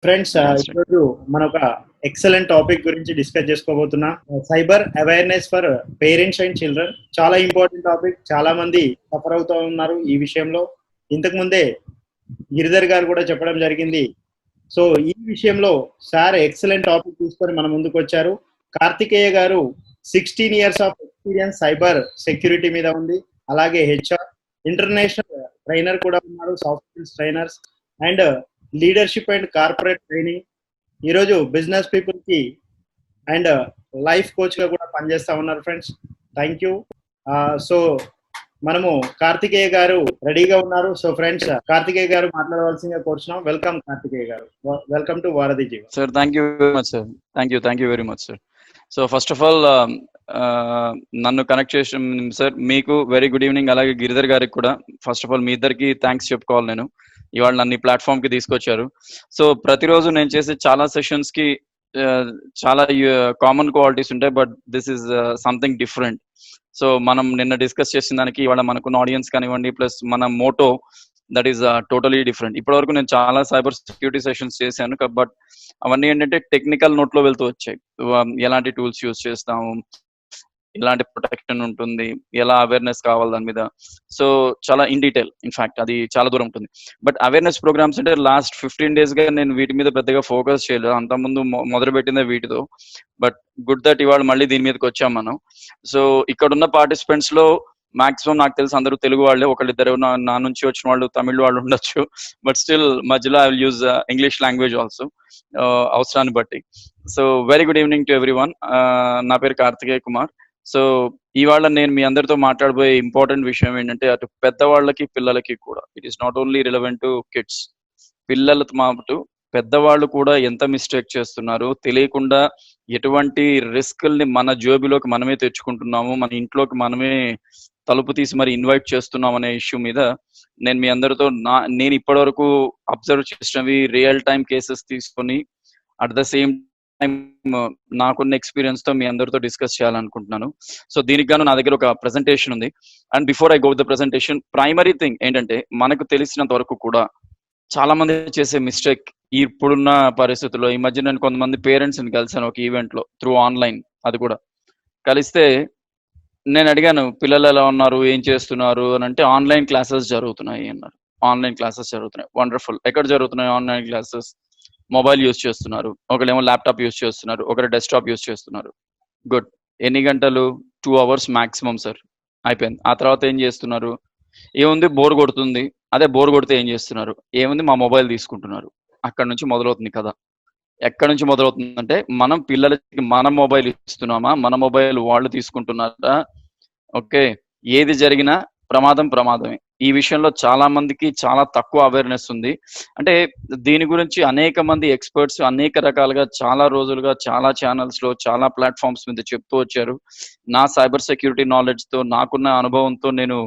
Friends Yeah, start. ఈరోజు మన ఒక ఎక్సలెంట్ టాపిక్ గురించి డిస్కస్ చేసుకోబోతున్నా. Cyber awareness for parents and children. చాలా ఇంపార్టెంట్ టాపిక్. చాలా మంది సఫర్ అవుతూ ఉన్నారు ఈ విషయంలో. ఇంతకు ముందే గిరిధర్ గారు కూడా చెప్పడం జరిగింది. సో ఈ విషయంలో సార్ ఎక్సలెంట్ టాపిక్ తీసుకొని మన ముందుకు వచ్చారు. కార్తికేయ గారు 16 years of experience cyber security మీద ఉంది. అలాగే హెచ్ఆర్ ఇంటర్నేషనల్ ట్రైనర్ కూడా ఉన్నారు, soft skills trainers and leadership and corporate training. ఈరోజు బిజినెస్ పీపుల్ కి అండ్ లైఫ్ కోచ్ గా కూడా పనిచేస్తా ఉన్నారు ఫ్రెండ్స్. Thank you. సో మనము కార్తికేయ గారు రెడీగా ఉన్నారు. సో ఫ్రెండ్స్, కార్తికేయ గారు మాట్లాడవలసిందిగా కోరుచున్నాం. వెల్కమ్ కార్తికేయ గారు. వెల్కమ్ టు వారధి Jeevan. Sir, thank you very much, sir. Thank you very much, sir. So first of all, నన్ను కనెక్ట్ చేసిన సార్ మీకు వెరీ గుడ్ ఈవినింగ్. అలాగే గిరిధర్ గారికి కూడా ఫస్ట్ ఆఫ్ ఆల్ మీ ఇద్దరికి థ్యాంక్స్ చెప్పుకోవాలి. నేను ఇవాళ నన్ను ఈ ప్లాట్ఫామ్ కి తీసుకొచ్చారు. సో ప్రతిరోజు నేను చేసే చాలా సెషన్స్ కి చాలా కామన్ క్వాలిటీస్ ఉంటాయి, but this is something different. So మనం నిన్న డిస్కస్ చేసిన దానికి ఇవాళ మనకున్న ఆడియన్స్ కానివ్వండి, ప్లస్ మన motto that is totally different. ఇప్పటి వరకు నేను చాలా సైబర్ సెక్యూరిటీ సెషన్స్ చేశాను, బట్ అవన్నీ ఏంటంటే టెక్నికల్ నోట్ లో వెళ్తూ వచ్చాయి. ఎలాంటి టూల్స్ యూజ్ చేస్తాము, ఎలాంటి ప్రొటెక్షన్ ఉంటుంది, ఎలా అవేర్నెస్ కావాలి దాని మీద. సో చాలా ఇన్ డీటెయిల్, ఇన్ఫాక్ట్ అది చాలా దూరం ఉంటుంది. బట్ అవేర్నెస్ ప్రోగ్రామ్స్ అంటే లాస్ట్ 15 days గా నేను వీటి మీద పెద్దగా ఫోకస్ చేయలేదు. అంతకుముందు మొదలు పెట్టిందే వీటితో. బట్ గుడ్ దట్ ఇవాళ మళ్ళీ దీని మీదకి వచ్చాం మనం. సో ఇక్కడ ఉన్న పార్టిసిపెంట్స్ లో మాక్సిమం నాకు తెలిసి అందరూ తెలుగు వాళ్ళే. ఒకళ్ళిద్దరు నా నుంచి వచ్చిన వాళ్ళు తమిళ వాళ్ళు ఉండొచ్చు, బట్ స్టిల్ మధ్యలో I will use English language also అవసరాన్ని బట్టి. So very good evening to every one. నా పేరు కార్తికేయ కుమార్. సో ఇవాళ నేను మీ అందరితో మాట్లాడబోయే ఇంపార్టెంట్ విషయం ఏంటంటే, అటు పెద్దవాళ్ళకి పిల్లలకి కూడా it is not only relevant to kids. పిల్లలతో మాటు పెద్దవాళ్ళు కూడా ఎంత మిస్టేక్ చేస్తున్నారు, తెలియకుండా ఎటువంటి రిస్క్ల్ని మన జోబిలోకి మనమే తెచ్చుకుంటున్నాము, మన ఇంట్లోకి మనమే తలుపు తీసి మరి ఇన్వైట్ చేస్తున్నాం అనే ఇష్యూ మీద నేను మీ అందరితో నేను ఇప్పటి వరకు అబ్జర్వ్ చేసినవి రియల్ టైం కేసెస్ తీసుకొని అట్ ద సేమ్ టైం నాకున్న ఎక్స్పీరియన్స్ తో మీ అందరితో డిస్కస్ చేయాలనుకుంటున్నాను. సో దీనికి గాను నా దగ్గర ఒక ప్రెజెంటేషన్ ఉంది. And before I go the presentation, primary thing ఏంటంటే, మనకు తెలిసినంత వరకు కూడా చాలా మంది చేసే మిస్టేక్ ఇప్పుడున్న పరిస్థితుల్లో, ఈ మధ్య నేను కొంతమంది పేరెంట్స్ ని కలిసాను ఒక ఈవెంట్ లో త్రూ ఆన్లైన్. అది కూడా కలిస్తే నేను అడిగాను, పిల్లలు ఎలా ఉన్నారు, ఏం చేస్తున్నారు అని అంటే, ఆన్లైన్ క్లాసెస్ జరుగుతున్నాయి అన్నారు. ఆన్లైన్ క్లాసెస్ జరుగుతున్నాయి. వండర్ఫుల్. ఎక్కడ జరుగుతున్నాయి ఆన్లైన్ క్లాసెస్? మొబైల్ యూజ్ చేస్తున్నారు, ఒకరేమో ల్యాప్టాప్ యూజ్ చేస్తున్నారు, ఒకరు డెస్క్టాప్ యూజ్ చేస్తున్నారు. గుడ్. ఎన్ని గంటలు? 2 hours మాక్సిమం సార్. అయిపోయింది. ఆ తర్వాత ఏం చేస్తున్నారు? ఏముంది, బోర్ కొడుతుంది. అదే బోర్ కొడితే ఏం చేస్తున్నారు? ఏముంది, మా మొబైల్ తీసుకుంటున్నారు. అక్కడ నుంచి మొదలవుతుంది కదా. ఎక్కడి నుంచి మొదలవుతుందంటే, మనం పిల్లలకి మన మొబైల్ ఇస్తున్నామా, మన మొబైల్ వాళ్ళు తీసుకుంటున్నారా? ఓకే, ఏది జరిగినా ప్రమాదమే. ఈ విషయంలో చాలా మందికి చాలా తక్కువ అవేర్నెస్ ఉంది. అంటే దీని గురించి అనేక మంది ఎక్స్పర్ట్స్ అనేక రకాలుగా చాలా రోజులుగా చాలా ఛానల్స్ లో చాలా ప్లాట్ఫామ్స్ మీద చెప్తూ వచ్చారు. నా సైబర్ సెక్యూరిటీ నాలెడ్జ్ తో, నాకున్న అనుభవంతో నేను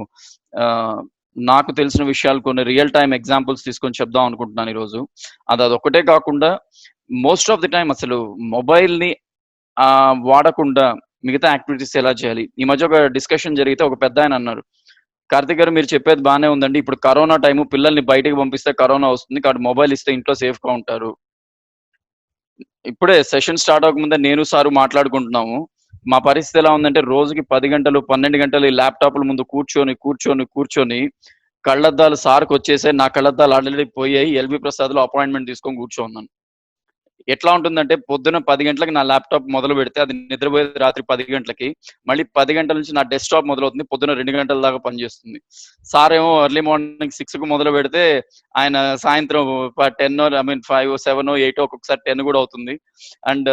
నాకు తెలిసిన విషయాలు కొన్ని రియల్ టైమ్ ఎగ్జాంపుల్స్ తీసుకొని చెప్దాం అనుకుంటున్నాను ఈరోజు. అదొక్కటే కాకుండా మోస్ట్ ఆఫ్ ది టైం అసలు మొబైల్ ని వాడకుండా మిగతా యాక్టివిటీస్ ఎలా చేయాలి. ఈ మధ్య ఒక డిస్కషన్ జరిగితే ఒక పెద్ద ఆయన అన్నారు, కార్తిక్ గారు మీరు చెప్పేది బాగానే ఉందండి, ఇప్పుడు కరోనా టైము, పిల్లల్ని బయటకు పంపిస్తే కరోనా వస్తుంది కాబట్టి మొబైల్ ఇస్తే ఇంట్లో సేఫ్ గా ఉంటారు. ఇప్పుడే సెషన్ స్టార్ట్ అవ్వకముందే నేను సారు మాట్లాడుకుంటున్నాము. మా పరిస్థితి ఎలా ఉందంటే, రోజుకి 10 గంటలు 12 గంటలు ఈ ల్యాప్టాప్ల ముందు కూర్చొని కళ్ళద్దాలు సార్కి వచ్చేసాయి. నా కళ్ళద్దాలు ఆల్రెడీ పోయాయి. ఎల్బి ప్రసాద్ లో అపాయింట్మెంట్ తీసుకొని కూర్చోన్నాను. ఎట్లా ఉంటుందంటే, పొద్దున 10 గంటలకి నా ల్యాప్టాప్ మొదలు పెడితే అది నిద్రపోయేది రాత్రి 10 గంటలకి. మళ్ళీ 10 గంటల నుంచి నా డెస్క్టాప్ మొదలవుతుంది, పొద్దున 2 గంటల దాకా పనిచేస్తుంది. సార్ ఏమో ఎర్లీ మార్నింగ్ 6కు మొదలు పెడితే ఆయన సాయంత్రం 5, 7, 8 ఒక్కొక్కసారి 10 కూడా అవుతుంది. అండ్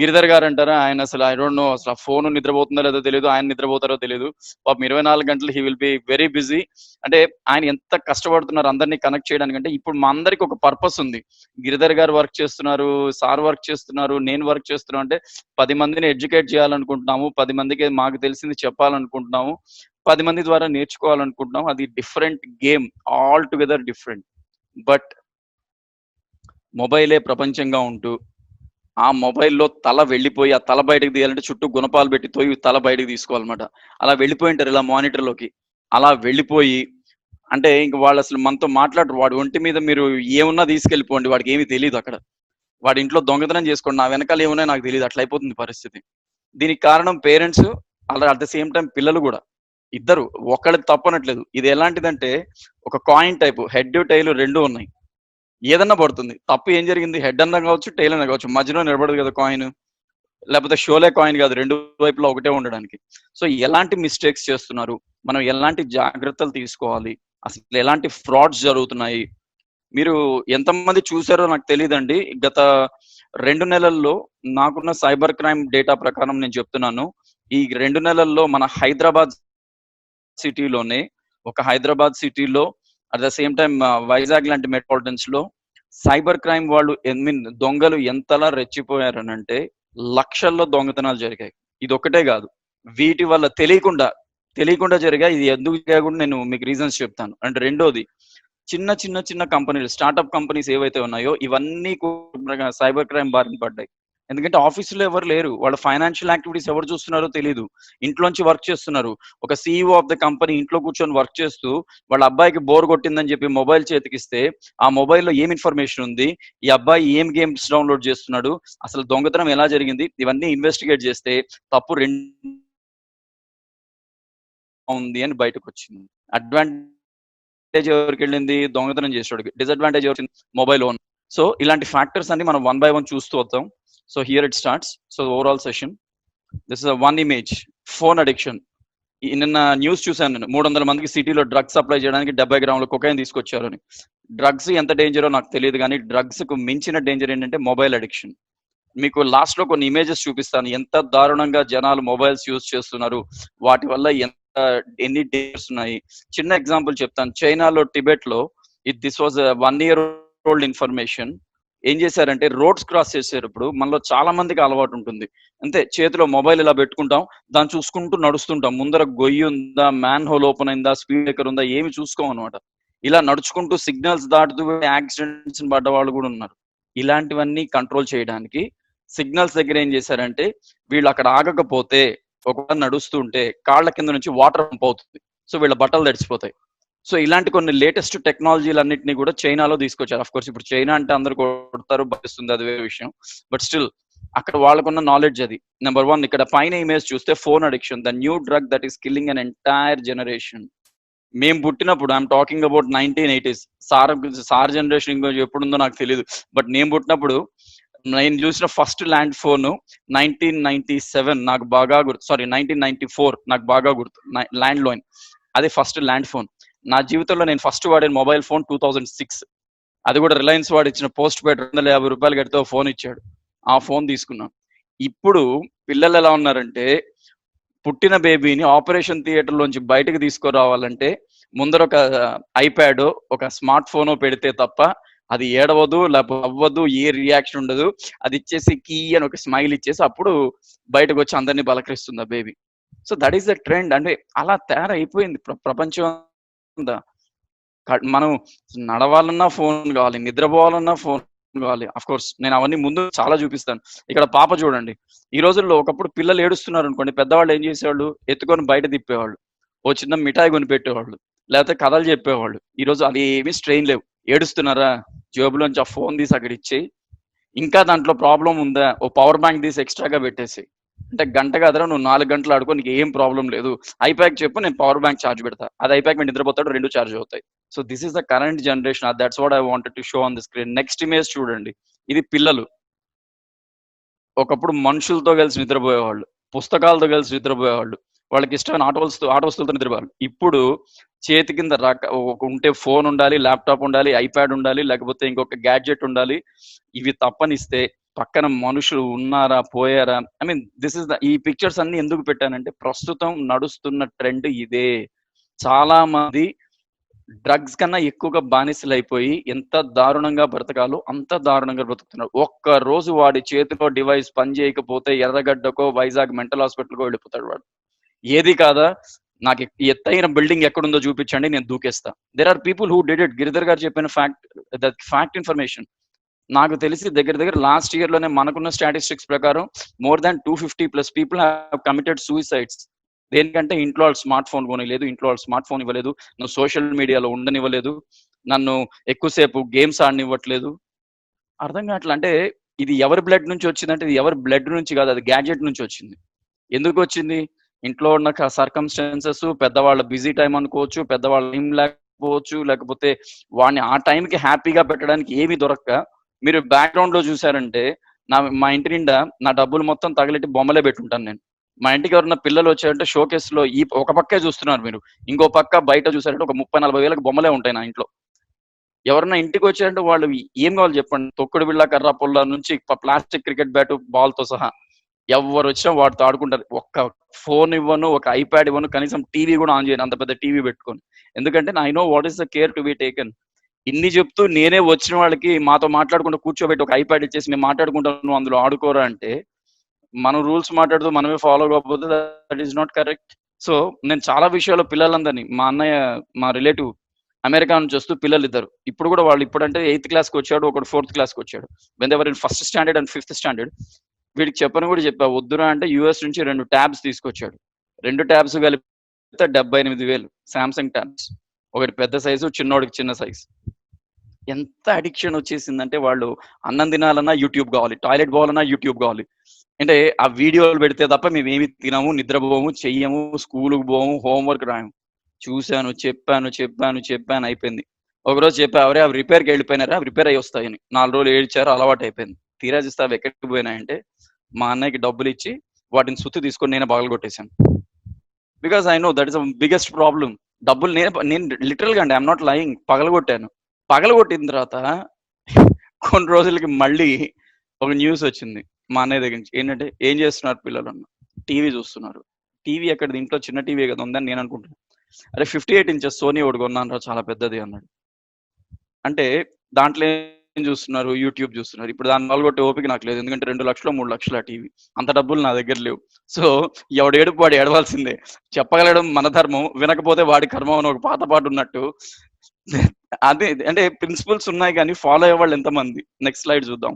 గిరిధర్ గారు అంటారా, ఆయన అసలు ఐ డోంట్ నో, అసలు ఫోన్ నిద్రపోతుందో లేదో తెలియదు, ఆయన నిద్రపోతారో తెలియదు. పాపం 24 గంటలు he will be very busy. అంటే ఆయన ఎంత కష్టపడుతున్నారు అందరినీ కనెక్ట్ చేయడానికంటే. ఇప్పుడు మా అందరికి ఒక పర్పస్ ఉంది. గిరిధర్ గారు వర్క్ చేస్తున్నారు, సార్ వర్క్ చేస్తున్నారు, నేను వర్క్ చేస్తున్నాను. అంటే 10 మందిని ఎడ్యుకేట్ చేయాలనుకుంటున్నాము, 10 మందికి మాకు తెలిసింది చెప్పాలనుకుంటున్నాము, 10 మంది ద్వారా నేర్చుకోవాలనుకుంటున్నాము. అది different game, all together different. But మొబైలే ప్రపంచంగా ఉంటూ ఆ మొబైల్లో తల వెళ్ళిపోయి, ఆ తల బయటకు తీయాలంటే చుట్టూ గుణపాలు పెట్టి తోయి తల బయటకు తీసుకోవాలన్నమాట. అలా వెళ్ళిపోయి ఉంటారు ఇలా మానిటర్లోకి. అలా వెళ్ళిపోయి అంటే ఇంక వాళ్ళు అసలు మనతో మాట్లాడరు. వాడి ఒంటి మీద మీరు ఏమున్నా తీసుకెళ్ళిపోండి, వాడికి ఏమీ తెలియదు అక్కడ. వాడి ఇంట్లో దొంగతనం చేసుకోండి, నా వెనకాల ఏమున్నాయో నాకు తెలియదు, అట్లా అయిపోతుంది పరిస్థితి. దీనికి కారణం పేరెంట్స్, అలా అట్ ద సేమ్ టైం పిల్లలు కూడా, ఇద్దరు. ఒక్కళ్ళది తప్పనట్లేదు. ఇది ఎలాంటిదంటే ఒక కాయిన్ టైపు, హెడ్ టైల్ రెండు ఉన్నాయి. ఏదన్నా పడుతుంది. తప్పు ఏం జరిగింది? హెడ్ అన్నా కావచ్చు, టైల్ అన్నా కావచ్చు, మధ్యలో నిలబడదు కదా కాయిన్. లేకపోతే షోలే కాయిన్ కాదు, రెండు వైపులా ఒకటే ఉండడానికి. సో ఎలాంటి మిస్టేక్స్ చేస్తున్నారు, మనం ఎలాంటి జాగ్రత్తలు తీసుకోవాలి, అసలు ఎలాంటి ఫ్రాడ్స్ జరుగుతున్నాయి, మీరు ఎంతమంది చూసారో నాకు తెలియదండి. గత 2 నెలల్లో నాకున్న సైబర్ క్రైమ్ డేటా ప్రకారం నేను చెప్తున్నాను. ఈ 2 నెలల్లో మన హైదరాబాద్ సిటీలోనే, ఒక హైదరాబాద్ సిటీలో at the same time Vizag లాంటి మెట్రోపాలిటన్స్ లో సైబర్ క్రైమ్ వాళ్ళు దొంగలు ఎంతలా రెచ్చిపోయారనంటే లక్షల్లో దొంగతనాలు జరిగాయి. ఇది ఒక్కటే కాదు, వీటి వల్ల తెలియకుండా జరిగాయి. ఇది ఎందుకు జరిగాయి కూడా నేను మీకు రీజన్స్ చెప్తాను. అండ్ రెండోది, చిన్న చిన్న చిన్న కంపెనీలు, స్టార్ట్అప్ కంపెనీస్ ఏవైతే ఉన్నాయో ఇవన్నీ కూడా సైబర్ క్రైమ్ బారిన పడ్డాయి. ఎందుకంటే ఆఫీసులో ఎవరు లేరు, వాళ్ళ ఫైనాన్షియల్ యాక్టివిటీస్ ఎవరు చూస్తున్నారో తెలియదు, ఇంట్లోంచి వర్క్ చేస్తున్నారు. ఒక సీఈఓ ఆఫ్ ద కంపెనీ ఇంట్లో కూర్చొని వర్క్ చేస్తూ వాళ్ళ అబ్బాయికి బోర్ కొట్టిందని చెప్పి మొబైల్ చేతికిస్తే ఆ మొబైల్లో ఏం ఇన్ఫర్మేషన్ ఉంది, ఈ అబ్బాయి ఏం గేమ్స్ డౌన్లోడ్ చేస్తున్నాడు, అసలు దొంగతనం ఎలా జరిగింది, ఇవన్నీ ఇన్వెస్టిగేట్ చేస్తే తప్పు రెండు ఉంది అని బయటకు వచ్చింది. అడ్వాంటేజ్ ఎవరికి వెళ్ళింది? దొంగతనం చేసేవాడికి. డిసడ్వాంటేజ్ ఎవరికి? Mobile own. సో ఇలాంటి ఫ్యాక్టర్స్ అన్ని మనం వన్ బై వన్ చూస్తూ వద్దాం. So here it starts. So overall session, this is one image. Phone addiction. నిన్న న్యూస్ చూశాను నేను, 300 మందికి సిటీలో డ్రగ్స్ సప్లై చేయడానికి 70 గ్రాముల కొకైన్ తీసుకొచ్చారని. డ్రగ్స్ ఎంత డేంజరో నాకు తెలియదు, కానీ డ్రగ్స్ కు మించిన డేంజర్ ఏంటంటే మొబైల్ అడిక్షన్. మీకు లాస్ట్ లో కొన్ని ఇమేజెస్ చూపిస్తాను, ఎంత దారుణంగా జనాలు మొబైల్స్ యూజ్ చేస్తున్నారు, వాటి వల్ల ఎన్ని డేంజర్స్ ఉన్నాయి. చిన్న ఎగ్జాంపుల్ చెప్తాను. చైనాలో, టిబెట్ లో, this was 1 year old information. ఏం చేశారంటే రోడ్స్ క్రాస్ చేసేటప్పుడు మనలో చాలా మందికి అలవాటు ఉంటుంది, అంతే, చేతిలో మొబైల్ ఇలా పెట్టుకుంటాం, దాన్ని చూసుకుంటూ నడుస్తుంటాం. ముందర గొయ్యి ఉందా, మ్యాన్ హోల్ ఓపెన్ అయిందా, స్పీడ్ బ్రేకర్ ఉందా, ఏమి చూసుకోం అనమాట. ఇలా నడుచుకుంటూ సిగ్నల్స్ దాటుతూ యాక్సిడెంట్స్ పడ్డ వాళ్ళు కూడా ఉన్నారు. ఇలాంటివన్నీ కంట్రోల్ చేయడానికి సిగ్నల్స్ దగ్గర ఏం చేశారంటే, వీళ్ళు అక్కడ ఆగకపోతే, ఒకవేళ నడుస్తుంటే కాళ్ళ కింద నుంచి వాటర్ పంప్ అవుతుంది, సో వీళ్ళ బట్టలు తడిచిపోతాయి. సో ఇలాంటి కొన్ని లేటెస్ట్ టెక్నాలజీలన్నింటినీ కూడా చైనాలో తీసుకొచ్చారు. అఫ్ కోర్స్ ఇప్పుడు చైనా అంటే అందరు కొడతారు, భరిస్తుంది, అది వేరే విషయం. బట్ స్టిల్ అక్కడ వాళ్ళకున్న నాలెడ్జ్ అది. నెంబర్ 1, ఇక్కడ పైన ఇమేజ్ చూస్తే phone addiction, the new drug that is killing an entire generation. మేము పుట్టినప్పుడు, I'm talking about 1980s, sir generation ఇంకో ఎప్పుడుందో నాకు తెలియదు, బట్ నేను పుట్టినప్పుడు నేను చూసిన ఫస్ట్ ల్యాండ్ ఫోన్ 1997 నాకు బాగా గుర్తు, సారీ 1994 నాకు బాగా గుర్తు, ల్యాండ్ లైన్, అది ఫస్ట్ ల్యాండ్ ఫోన్. నా జీవితంలో నేను ఫస్ట్ వాడిన మొబైల్ ఫోన్ 2006, అది కూడా రిలయన్స్ వాడు ఇచ్చిన పోస్ట్ పెయిడ్ 250 రూపాయలు కడితే ఫోన్ ఇచ్చాడు, ఆ ఫోన్ తీసుకున్నాం. ఇప్పుడు పిల్లలు ఎలా ఉన్నారంటే, పుట్టిన బేబీని ఆపరేషన్ థియేటర్ లోంచి బయటకు తీసుకురావాలంటే ముందర ఒక ఐప్యాడ్, ఒక స్మార్ట్ ఫోన్ పెడితే తప్ప అది ఏడవదు, లేకపోతే అవ్వదు, ఏ రియాక్షన్ ఉండదు. అది ఇచ్చేసి కీ అని ఒక స్మైల్ ఇచ్చేసి అప్పుడు బయటకు వచ్చి అందరినీ బలకరిస్తుంది ఆ baby. So that is the trend. అంటే అలా తయారైపోయింది ప్రపంచం అంతా. మనం నడవాలన్నా ఫోన్ కావాలి, నిద్రపోవాలన్నా ఫోన్ కావాలి. అఫ్ కోర్స్ నేను అవన్నీ ముందు చాలా చూపిస్తాను. ఇక్కడ పాప చూడండి, ఈ రోజుల్లో ఒకప్పుడు పిల్లలు ఏడుస్తున్నారు అనుకోండి, పెద్దవాళ్ళు ఏం చేసేవాళ్ళు, ఎత్తుకొని బయట తిప్పేవాళ్ళు, ఓ చిన్న మిఠాయి కొని పెట్టేవాళ్ళు, లేకపోతే కథలు చెప్పేవాళ్ళు. ఈ రోజు అది ఏమీ స్ట్రెయిన్ లేవు. ఏడుస్తున్నారా, జేబులోంచి ఆ ఫోన్ తీసి అక్కడ ఇచ్చి, ఇంకా దాంట్లో ప్రాబ్లం ఉందా, ఓ పవర్ బ్యాంక్ తీసి ఎక్స్ట్రాగా పెట్టేసి, అంటే గంట కదరా నువ్వు 4 గంటలు ఆడుకో, నీకు ఏం ప్రాబ్లం లేదు, ఐప్యాక్ చెప్పు, నేను పవర్ బ్యాంక్ ఛార్జ్ పెడతా, అది ఐప్యాక్ మీద నిద్రపోతాడు, 2 ఛార్జ్ అవుతాయి. So this is the current generation, that's what I wanted to show on the screen. Next image చూడండి, ఇది పిల్లలు. ఒకప్పుడు మనుషులతో కలిసి నిద్రపోయేవాళ్ళు, పుస్తకాలతో కలిసి నిద్రపోయేవాళ్ళు, వాళ్ళకి ఇష్టమైన ఆట వస్తువులతో నిద్రపోయేవాళ్ళు. ఇప్పుడు చేతి కింద ఉంటే ఫోన్ ఉండాలి, ల్యాప్టాప్ ఉండాలి, ఐప్యాడ్ ఉండాలి, లేకపోతే ఇంకొక గ్యాడ్జెట్ ఉండాలి. ఇవి తప్పనిస్తే పక్కన మనుషులు ఉన్నారా, పోయారా, I mean this is the, ఈ పిక్చర్స్ అన్ని ఎందుకు పెట్టానంటే ప్రస్తుతం నడుస్తున్న ట్రెండ్ ఇదే. చాలా మంది డ్రగ్స్ కన్నా ఎక్కువగా బానిసలు అయిపోయి ఎంత దారుణంగా బ్రతకాలో అంత దారుణంగా బ్రతుకుతున్నారు. ఒక్క రోజు వాడి చేతిలో డివైస్ పని చేయకపోతే ఎర్రగడ్డకో వైజాగ్ మెంటల్ హాస్పిటల్కో వెళ్ళిపోతాడు వాడు. ఏది కాదా, నాకు ఎత్తైన బిల్డింగ్ ఎక్కడుందో చూపించండి, నేను దూకేస్తా. There are people who did it. Giridhar garu చెప్పిన ఫ్యాక్ట్ ఇన్ఫర్మేషన్ నాకు తెలిసి దగ్గర లాస్ట్ ఇయర్ లోనే మనకున్న స్టాటిస్టిక్స్ ప్రకారం more than 250+ people have committed suicides. దేనికంటే ఇంట్లో వాళ్ళు స్మార్ట్ ఫోన్ కొనిలేదు, ఇంట్లో వాళ్ళు స్మార్ట్ ఫోన్ ఇవ్వలేదు, నన్ను సోషల్ మీడియాలో ఉండనివ్వలేదు, నన్ను ఎక్కువసేపు గేమ్స్ ఆడనివ్వట్లేదు. అర్థం కావట్లే. అంటే ఇది ఎవరి బ్లడ్ నుంచి వచ్చిందంటే ఇది ఎవరి బ్లడ్ నుంచి కాదు, అది గ్యాడ్జెట్ నుంచి వచ్చింది. ఎందుకు వచ్చింది? ఇంట్లో ఉన్న సర్కమ్స్టాన్సెస్, పెద్దవాళ్ళ బిజీ టైం అనుకోవచ్చు, పెద్దవాళ్ళ టైం లేకపోవచ్చు, లేకపోతే వాడిని ఆ టైంకి హ్యాపీగా పెట్టడానికి ఏమీ దొరక్క మీరు బ్యాక్గ్రౌండ్ లో చూసారంటే మా ఇంటి నిండా నా డబ్బులు మొత్తం తగిలిట్టి బొమ్మలే పెట్టుంటాను నేను. మా ఇంటికి ఎవరన్నా పిల్లలు వచ్చారంటే షోకేస్ లో ఈ ఒక పక్కే చూస్తున్నారు మీరు, ఇంకో పక్క బయట చూసారంటే ఒక 30-40 వేలకు బొమ్మలే ఉంటాయి నా ఇంట్లో. ఎవరన్నా ఇంటికి వచ్చారంటే వాళ్ళు ఏం కావాలి చెప్పండి, తొక్కుడు బిళ్ళ, కర్ర పుల్ల నుంచి ప్లాస్టిక్ క్రికెట్ బ్యాట్ బాల్ తో సహా ఎవరు వచ్చినా వాటితో ఆడుకుంటారు. ఒక్క ఫోన్ ఇవ్వను, ఒక ఐప్యాడ్ ఇవ్వను, కనీసం టీవీ కూడా ఆన్ చేయను, అంత పెద్ద టీవీ పెట్టుకొని. ఎందుకంటే I know what is the care to be taken. ఇన్ని చెప్తూ నేనే వచ్చిన వాళ్ళకి మాతో మాట్లాడుకుంటూ కూర్చోబెట్టి ఒక ఐప్యాడ్ ఇచ్చేసి మేము మాట్లాడుకుంటాను, అందులో ఆడుకోరా అంటే మనం రూల్స్ మాట్లాడుతూ మనమే ఫాలో కాకపోతే that is not correct. So నేను చాలా విషయాల్లో పిల్లలందరినీ, మా అన్నయ్య మా రిలేటివ్ అమెరికా నుంచి వస్తూ పిల్లలు ఇద్దరు ఇప్పుడు కూడా, వాళ్ళు ఇప్పుడంటే 8th క్లాస్కి వచ్చాడు, ఒకటి 4th క్లాస్కి వచ్చాడు. When ever in 1st standard and 5th standard. వీడికి చెప్పని కూడా చెప్పా, వద్దురా అంటే యూఎస్ నుంచి 2 ట్యాబ్స్ తీసుకొచ్చాడు. 2 ట్యాబ్స్ కలిపితే 78,000 శాంసంగ్ ట్యాబ్స్. ఒకటి పెద్ద సైజు, చిన్నోడికి చిన్న సైజు. ఎంత అడిక్షన్ వచ్చేసిందంటే వాళ్ళు అన్నం తినాలన్నా యూట్యూబ్ కావాలి, టాయిలెట్ పోవాలన్నా యూట్యూబ్ కావాలి. అంటే ఆ వీడియోలు పెడితే తప్ప మేము ఏమి తినము, నిద్రపోము, చెయ్యము, స్కూల్కి పోము, హోంవర్క్ రాయము. చూశాను, చెప్పాను అయిపోయింది. ఒకరోజు చెప్పా, అవరే అవి రిపేర్కి వెళ్ళిపోయినారా, అవి రిపేర్ అయ్యి వస్తాయని. 4 రోజులు ఏడ్చారు, అలవాటు అయిపోయింది. తీరా చూస్తే అవి ఎక్కడికి పోయినాయంటే మా అన్నయ్యకి డబ్బులు ఇచ్చి వాటిని సుత్తి తీసుకొని నేనే పగలగొట్టేశాను. Because I know that is biggest problem. డబ్బులు నేను లిటరల్ గా అండి, ఐఎమ్ నాట్ లయింగ్, పగలగొట్టాను. పగలగొట్టిన తర్వాత కొన్ని రోజులకి మళ్ళీ ఒక న్యూస్ వచ్చింది మా అన్నయ్య దగ్గర నుంచి. ఏంటంటే, ఏం చేస్తున్నారు పిల్లలు అన్న, టీవీ చూస్తున్నారు. టీవీ ఎక్కడ, ఇంట్లో చిన్న టీవీ కదా ఉందని నేను అనుకుంటున్నాను. అరే 58 ఇంచెస్ సోనీ ఒకటి కొన్నాను రా, చాలా పెద్దది అన్నాడు. అంటే దాంట్లో ఏం చూస్తున్నారు, యూట్యూబ్ చూస్తున్నారు. ఇప్పుడు దాన్ని పాల్గొట్టే ఓపిక నాకు లేదు, ఎందుకంటే 2 లక్షలు 3 లక్షలు ఆ టీవీ, అంత డబ్బులు నా దగ్గర లేవు. సో ఎవడు ఏడుపు వాడు ఏడవాల్సిందే. చెప్పగలడం మన ధర్మం, వినకపోతే వాడి కర్మం అని ఒక పాత పాట ఉన్నట్టు. అదే అంటే ప్రిన్సిపల్స్ ఉన్నాయి కానీ ఫాలో అయ్యే వాళ్ళు ఎంతమంది. నెక్స్ట్ స్లైడ్ చూద్దాం.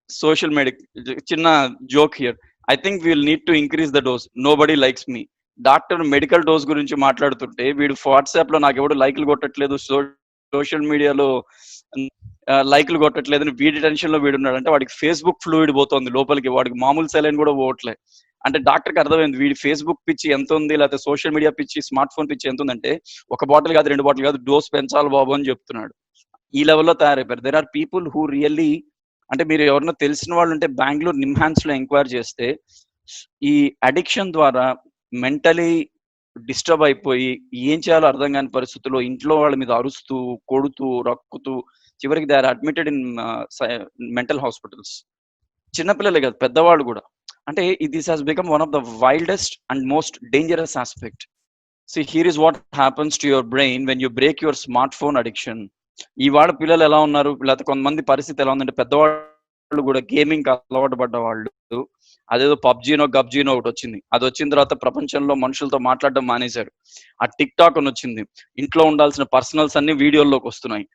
సోషల్ మీడియా, చిన్న joke here. I think we'll need to increase the dose, nobody likes me. Doctor medical dose గురించి మాట్లాడుతుంటే వీడు వాట్సాప్ లో నాకు ఎవడు లైక్లు కొట్టట్లేదు, సోషల్ మీడియాలో లైక్లు కొట్టట్లేదు, వీడి టెన్షన్ లో వీడున్నాడు అంటే వాడికి ఫేస్బుక్ ఫ్లూయిడ్ పోతుంది లోపలికి, వాడికి మామూలు సెలైన్ కూడా పోవట్లే. అంటే డాక్టర్కి అర్థమైంది వీడి ఫేస్బుక్ పిచ్చి ఎంత ఉంది, లేకపోతే సోషల్ మీడియా పిచ్చి, స్మార్ట్ ఫోన్ పిచ్చి ఎంత ఉందంటే, ఒక బాటిల్ కాదు, 2 బాటిల్ కాదు, డోస్ పెంచాలి బాబు అని చెప్తున్నాడు. ఈ లెవెల్లో తయారైపోయారు. There are people who really, అంటే మీరు ఎవరైనా తెలిసిన వాళ్ళు ఉంటే బెంగళూరు నిమ్హాన్స్ లో ఎంక్వైరీ చేస్తే, ఈ అడిక్షన్ ద్వారా మెంటలీ డిస్టర్బ్ అయిపోయి ఏం చేయాలో అర్థం కాని పరిస్థితుల్లో ఇంట్లో వాళ్ళ మీద అరుస్తూ, కొడుతూ, రక్కుతూ, చివరికి they are admitted in mental hospitals. చిన్నపిల్లలే కాదు, పెద్దవాళ్ళు కూడా. అంటే this has become one of the wildest and most dangerous aspect. See, here is what happens to your brain when you break your smartphone addiction. ఇవాళ పిల్లలు ఎలా ఉన్నారు, లేకపోతే కొంతమంది పరిస్థితి ఎలా ఉందంటే, పెద్దవాళ్ళు కూడా గేమింగ్ అలవాటు పడ్డ వాళ్ళు, అదేదో పబ్జీనో గబ్జీనో ఒకటి వచ్చింది. అది వచ్చిన తర్వాత ప్రపంచంలో మనుషులతో మాట్లాడడం మానేశారు. ఆ టిక్ టాక్ అని వచ్చింది, ఇంట్లో ఉండాల్సిన పర్సనల్స్ అన్ని వీడియోల్లోకి వస్తున్నాయి.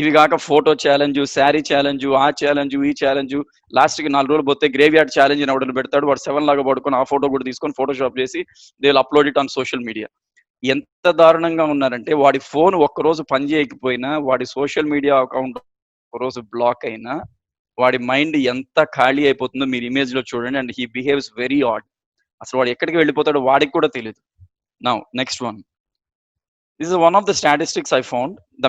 ఇవి కాక ఫోటో ఛాలెంజ్, శారీ ఛాలెంజ్, ఆ ఛాలెంజ్, ఈ ఛాలెంజ్, లాస్ట్ కి 4 రోజులు పోతే గ్రేవ్ యార్డ్ ఛాలెంజ్ అని ఒకటి పెడతాడు. వాడు 7 లాగా పడుకొని ఆ ఫోటో కూడా తీసుకొని ఫోటోషాప్ చేసి they will upload it on social media. ఎంత దారుణంగా ఉన్నారంటే, వాడి ఫోన్ ఒక్కరోజు పని చేయకపోయినా, వాడి సోషల్ మీడియా అకౌంట్ ఒకరోజు బ్లాక్ అయినా, వాడి మైండ్ ఎంత ఖాళీ అయిపోతుందో మీరు ఇమేజ్ లో చూడండి. And he behaves very odd. అసలు వాడు ఎక్కడికి వెళ్ళిపోతాడో వాడికి కూడా తెలియదు. Now next one. This is one of the statistics I found. The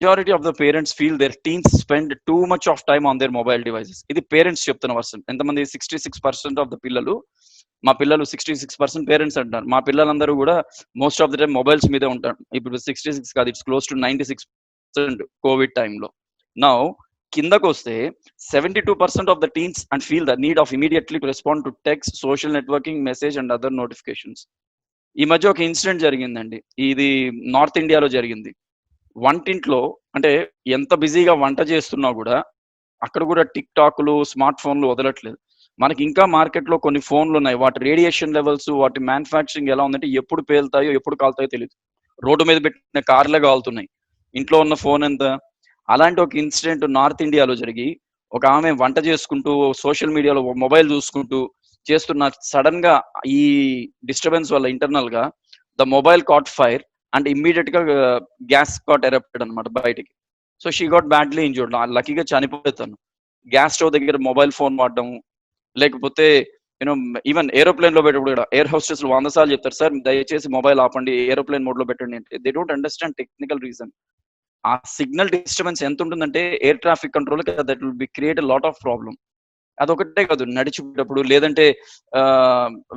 majority of the parents feel their teens spend too much of time on their mobile devices. ఇది parents చెప్తున్న version. ఎంతమంది? 66% of the పిల్లలు, మా పిల్లలు 66% parents అంటారు. మా పిల్లలందరూ కూడా most of the time mobiles మీదే ఉంటారు. ఇప్పుడు 66 కాదు, ఇట్స్ క్లోజ్ టు 96% కోవిడ్ టైంలో. నౌ కిందకు వస్తే 72% of the teens and feel the need of immediately to respond to text, social networking, message and other notifications. ఈ మధ్య ఒక ఇన్సిడెంట్ జరిగిందండి, ఇది నార్త్ ఇండియాలో జరిగింది. వంటింట్లో, అంటే ఎంత బిజీగా వంట చేస్తున్నా కూడా అక్కడ కూడా టిక్ టాక్లు, స్మార్ట్ ఫోన్లు వదలట్లేదు. మనకి ఇంకా మార్కెట్లో కొన్ని ఫోన్లు ఉన్నాయి, వాటి రేడియేషన్ లెవెల్స్, వాటి మ్యానుఫ్యాక్చరింగ్ ఎలా ఉందంటే ఎప్పుడు పేలుతాయో ఎప్పుడు కాలుతాయో తెలియదు. రోడ్డు మీద పెట్టిన కార్లే కాలుతున్నాయి, ఇంట్లో ఉన్న ఫోన్ ఎంత. అలాంటి ఒక ఇన్సిడెంట్ నార్త్ ఇండియాలో జరిగి, ఒక ఆమె వంట చేసుకుంటూ సోషల్ మీడియాలో మొబైల్ చూసుకుంటూ చేస్తున్న, సడన్ గా ఈ డిస్టర్బెన్స్ వల్ల ఇంటర్నల్ గా the mobile caught fire and immediate గా గ్యాస్ కాట్ ఎరప్టెడ్ అనమాట బయటికి. So she got badly injured. లక్కీగా చనిపోతాను. గ్యాస్ స్టవ్ దగ్గర మొబైల్ ఫోన్ వాడడం, లేకపోతే యూనో ఈవెన్ ఏరోప్లేన్ లో పెట్టినప్పుడు కూడా ఎయిర్ హోస్టెస్ 100 సార్లు చెప్తారు, సార్ దయచేసి మొబైల్ ఆపండి, ఏరోప్లేన్ మోడ్ లో పెట్టండి అంటే. They don't understand technical reason. ఆ సిగ్నల్ డిస్టర్బెన్స్ ఎంత ఉంటుందంటే air traffic control that will be create lot of problem. అదొకటే కాదు, నడిచేటప్పుడు లేదంటే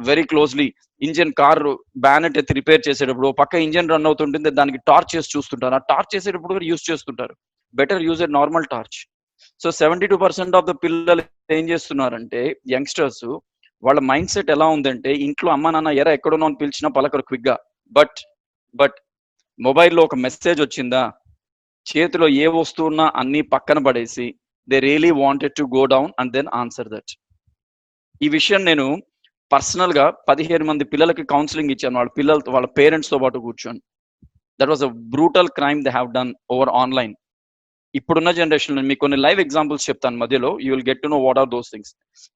very closely engine car bonnet ఎత్తి రిపేర్ చేసేటప్పుడు పక్క ఇంజిన్ రన్ అవుతుంటుంది, దానికి టార్చ్ చేసి చూస్తుంటారు. ఆ టార్చ్ చేసేటప్పుడు కూడా యూజ్ చేస్తుంటారు. Better use a normal torch. So 72% of the పిల్లలు ఏం చేస్తున్నారంటే, యంగ్స్టర్స్, వాళ్ళ మైండ్ సెట్ ఎలా ఉందంటే, ఇంట్లో అమ్మ నాన్న ఎరా ఎక్కడున్నా అని పిలిచినా పలకరు క్విక్ గా. బట్ బట్ మొబైల్లో ఒక మెసేజ్ వచ్చిందా, చేతిలో ఏ వస్తువున్నా అన్ని పక్కన పడేసి they really wanted to go down and then answer that. ఈ విషయం నేను పర్సనల్ గా 15 మంది పిల్లలకి కౌన్సిలింగ్ ఇచ్చాను, వాళ్ళ పిల్లలతో వాళ్ళ పేరెంట్స్ తో పాటు కూర్చొని. That was a brutal crime they have done over online. ఇప్పుడున్న జనరేషన్ లో మీకు కొన్ని లైవ్ ఎగ్జాంపుల్స్ చెప్తాను మధ్యలో, you will get to know what are those things.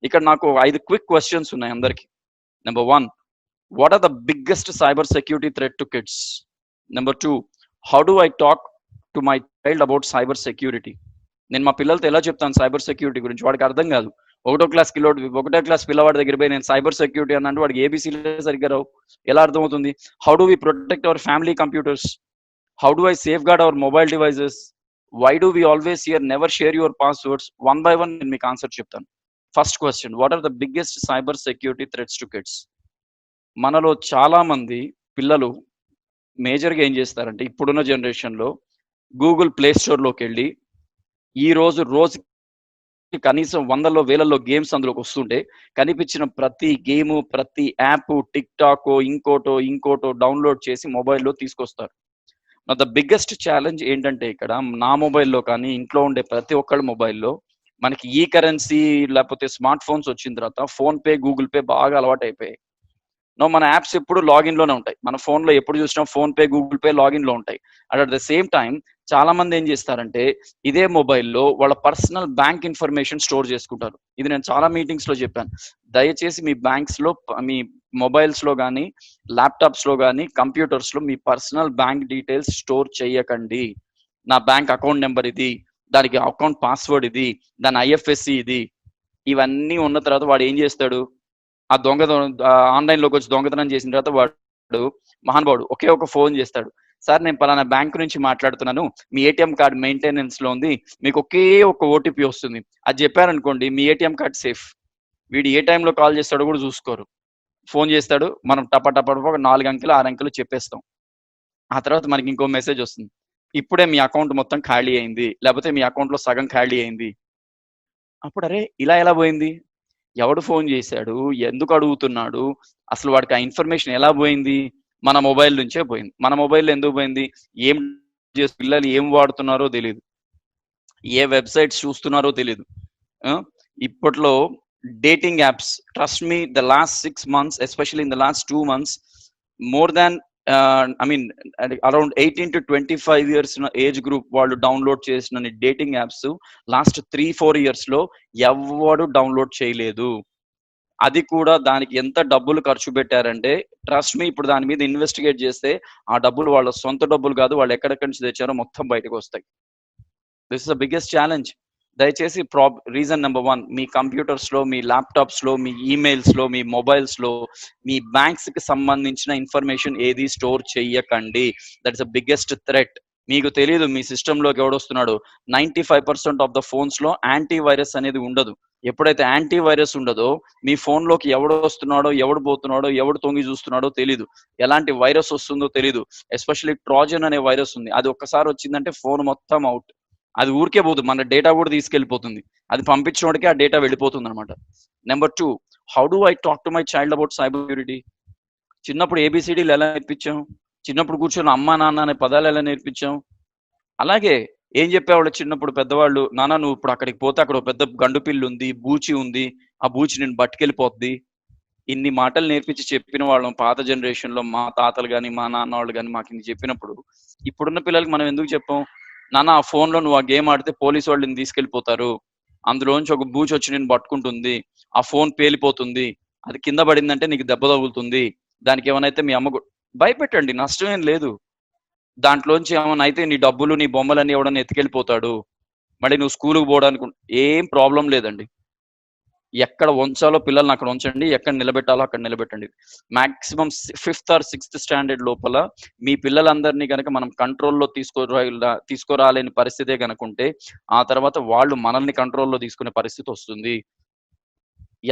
ఇక్కడ నాకు 5 క్విక్ క్వశ్చన్స్ ఉన్నాయి అందరికి. Number 1, what are the biggest cyber security threat to kids? Number 2, how do I talk to my child about cyber security? నేను మా పిల్లలతో ఎలా చెప్తాను cyber security గురించి? వాడికి అర్థం కాదు. ఒకటో క్లాస్ పిల్లవాడి దగ్గర పోయి నేను సైబర్ సెక్యూరిటీ అన్నట్టు వాడికి ఏబీసీ సరిగ్గా రావు, ఎలా అర్థమవుతుంది? How do we protect our family computers? How do I safeguard our mobile devices? Why do we always hear never share your passwords? One by one నేను మీకు ఆన్సర్ చెప్తాను. First question, what are the biggest cyber security threats to kids? మనలో చాలా మంది పిల్లలు మేజర్గా ఏం చేస్తారంటే, ఇప్పుడున్న జనరేషన్లో గూగుల్ ప్లే స్టోర్లోకి వెళ్ళి ఈ రోజు కనీసం 100లో 1000లో గేమ్స్ అందులోకి వస్తుంటే కనిపించిన ప్రతి గేమ్, ప్రతి యాప్, టిక్ టాక్ ఇంకోటో డౌన్లోడ్ చేసి మొబైల్లో తీసుకొస్తారు. నా ద బిగ్గెస్ట్ ఛాలెంజ్ ఏంటంటే, ఇక్కడ నా మొబైల్లో కానీ ఇంట్లో ఉండే ప్రతి ఒక్కళ్ళ మొబైల్లో మనకి ఈ కరెన్సీ లేకపోతే స్మార్ట్ ఫోన్స్ వచ్చిన తర్వాత ఫోన్ పే, గూగుల్ పే బాగా అలవాటు అయిపోయాయి. మన యాప్స్ ఎప్పుడు లాగిన్ లోనే ఉంటాయి. మన ఫోన్ లో ఎప్పుడు చూసినా phone pay, Google pay login లో ఉంటాయి. And at the same time చాలా మంది ఏం చేస్తారంటే, ఇదే మొబైల్లో వాళ్ళ పర్సనల్ బ్యాంక్ ఇన్ఫర్మేషన్ స్టోర్ చేసుకుంటారు. ఇది నేను చాలా మీటింగ్స్ లో చెప్పాను. దయచేసి మీ బ్యాంక్స్ లో, మీ మొబైల్స్ లో కానీ, ల్యాప్టాప్స్ లో కానీ, కంప్యూటర్స్ లో మీ పర్సనల్ బ్యాంక్ డీటెయిల్స్ స్టోర్ చేయకండి. నా బ్యాంక్ అకౌంట్ నెంబర్ ఇది, దానికి అకౌంట్ పాస్వర్డ్ ఇది, దాని ఐఎఫ్ఎస్సి ఇది. ఇవన్నీ ఉన్న తర్వాత వాడు ఏం చేస్తాడు, ఆ ఆన్లైన్ లోకి వచ్చి దొంగతనం చేసిన తర్వాత వాడు మహానుభావుడు ఒకే ఒక ఫోన్ చేస్తాడు, సార్ నేను పలానా బ్యాంక్ నుంచి మాట్లాడుతున్నాను, మీ ఏటీఎం కార్డ్ మెయింటెనెన్స్ లో ఉంది, మీకు ఒకే ఒక ఓటీపీ వస్తుంది, అది చెప్పారనుకోండి మీ ఏటీఎం కార్డ్ సేఫ్. వీడు ఏ టైంలో కాల్ చేస్తాడో కూడా చూసుకోరు. ఫోన్ చేస్తాడు, మనం టప ఒక 4 అంకెలు 6 అంకెలు చెప్పేస్తాం. ఆ తర్వాత మనకి ఇంకో మెసేజ్ వస్తుంది, ఇప్పుడే మీ అకౌంట్ మొత్తం ఖాళీ అయింది, లేకపోతే మీ అకౌంట్ లో సగం ఖాళీ అయింది. అప్పుడు అరే ఇలా ఎలా పోయింది, ఎవడు ఫోన్ చేశాడు, ఎందుకు అడుగుతున్నాడు, అసలు వాడికి ఆ ఇన్ఫర్మేషన్ ఎలా పోయింది? మన మొబైల్ నుంచే పోయింది. మన మొబైల్లో ఎందుకు పోయింది? ఏం పిల్లలు ఏం వాడుతున్నారో తెలియదు, ఏ వెబ్సైట్స్ చూస్తున్నారో తెలియదు. ఇప్పట్లో dating apps, trust me, the last 6 months, especially in the last 2 months, more than around 18 to 25 years age group వాళ్ళు డౌన్లోడ్ చేసిన డేటింగ్ యాప్స్ లాస్ట్ 3-4 years లో ఎవడు డౌన్లోడ్ చేయలేదు. అది కూడా దానికి ఎంత డబ్బులు ఖర్చు పెట్టారంటే, ట్రస్ట్ మీ, ఇప్పుడు దాని మీద ఇన్వెస్టిగేట్ చేస్తే ఆ డబ్బులు వాళ్ళ సొంత డబ్బులు కాదు, వాళ్ళు ఎక్కడెక్కడి నుంచి తెచ్చారో మొత్తం బయటకు వస్తాయి. This is the biggest challenge. దయచేసి రీజన్ నెంబర్ 1, మీ కంప్యూటర్స్ లో, మీ ల్యాప్టాప్స్ లో, మీ ఈమెయిల్స్ లో, మీ మొబైల్స్ లో మీ బ్యాంక్స్ కి సంబంధించిన ఇన్ఫర్మేషన్ ఏది స్టోర్ చెయ్యకండి. That is the biggest threat. మీకు తెలియదు మీ సిస్టమ్ లోకి ఎవడొస్తున్నాడు. 95% ఆఫ్ ద ఫోన్స్ లో యాంటీ వైరస్ అనేది ఉండదు. ఎప్పుడైతే యాంటీ వైరస్ ఉండదో మీ ఫోన్ లోకి ఎవడు వస్తున్నాడో, ఎవడు పోతున్నాడో, ఎవడు తొంగి చూస్తున్నాడో తెలీదు, ఎలాంటి వైరస్ వస్తుందో తెలీదు. ఎస్పెషల్లీ ట్రోజన్ అనే వైరస్ ఉంది, అది ఒక్కసారి వచ్చిందంటే ఫోన్ మొత్తం అవుట్. అది ఊరికే పోదు, మన డేటా కూడా తీసుకెళ్ళిపోతుంది. అది పంపించినోడికే ఆ డేటా వెళ్ళిపోతుంది అనమాట. Number 2, how do I talk to my child about cyber security? చిన్నప్పుడు ఏబిసిడీలు ఎలా నేర్పించాం? చిన్నప్పుడు కూర్చొని అమ్మా నాన్న అనే పదాలు ఎలా నేర్పించాం? అలాగే ఏం చెప్పేవాళ్ళు చిన్నప్పుడు పెద్దవాళ్ళు, నాన్న నువ్వు ఇప్పుడు అక్కడికి పోతే అక్కడ ఒక పెద్ద గండు పిల్లి ఉంది, బూచి ఉంది, ఆ బూచి నేను బట్టుకెళ్ళిపోద్ది. ఇన్ని మాటలు నేర్పించి చెప్పిన వాళ్ళం పాత జనరేషన్ లో, మా తాతలు కానీ మా నాన్న వాళ్ళు కానీ మాకు ఇన్ని చెప్పినప్పుడు, ఇప్పుడున్న పిల్లలకి మనం ఎందుకు చెప్పాం? నాన్న ఆ ఫోన్ లో నువ్వు ఆ గేమ్ ఆడితే పోలీసు వాళ్ళు నిన్ను తీసుకెళ్లిపోతారు, అందులోంచి ఒక బూచి వచ్చి నేను పట్టుకుంటుంది, ఆ ఫోన్ పేలిపోతుంది, అది కింద పడిందంటే నీకు దెబ్బ తగులుతుంది, దానికి ఏమైనా మీ అమ్మ భయపెట్టండి, నష్టం ఏం లేదు. దాంట్లోంచి ఏమైనా అయితే నీ డబ్బులు, నీ బొమ్మలన్నీ ఎవడన్నా ఎత్తుకెళ్ళిపోతాడు. మళ్ళీ నువ్వు స్కూల్కి పోవడానికి ఏం ప్రాబ్లం లేదండి. ఎక్కడ ఉంచాలో పిల్లల్ని అక్కడ ఉంచండి, ఎక్కడ నిలబెట్టాలో అక్కడ నిలబెట్టండి. Maximum 5th are 6th standard లోపల మీ పిల్లలందరినీ కనుక మనం కంట్రోల్లో తీసుకురాలేని పరిస్థితే కనుక ఉంటే, ఆ తర్వాత వాళ్ళు మనల్ని కంట్రోల్లో తీసుకునే పరిస్థితి వస్తుంది.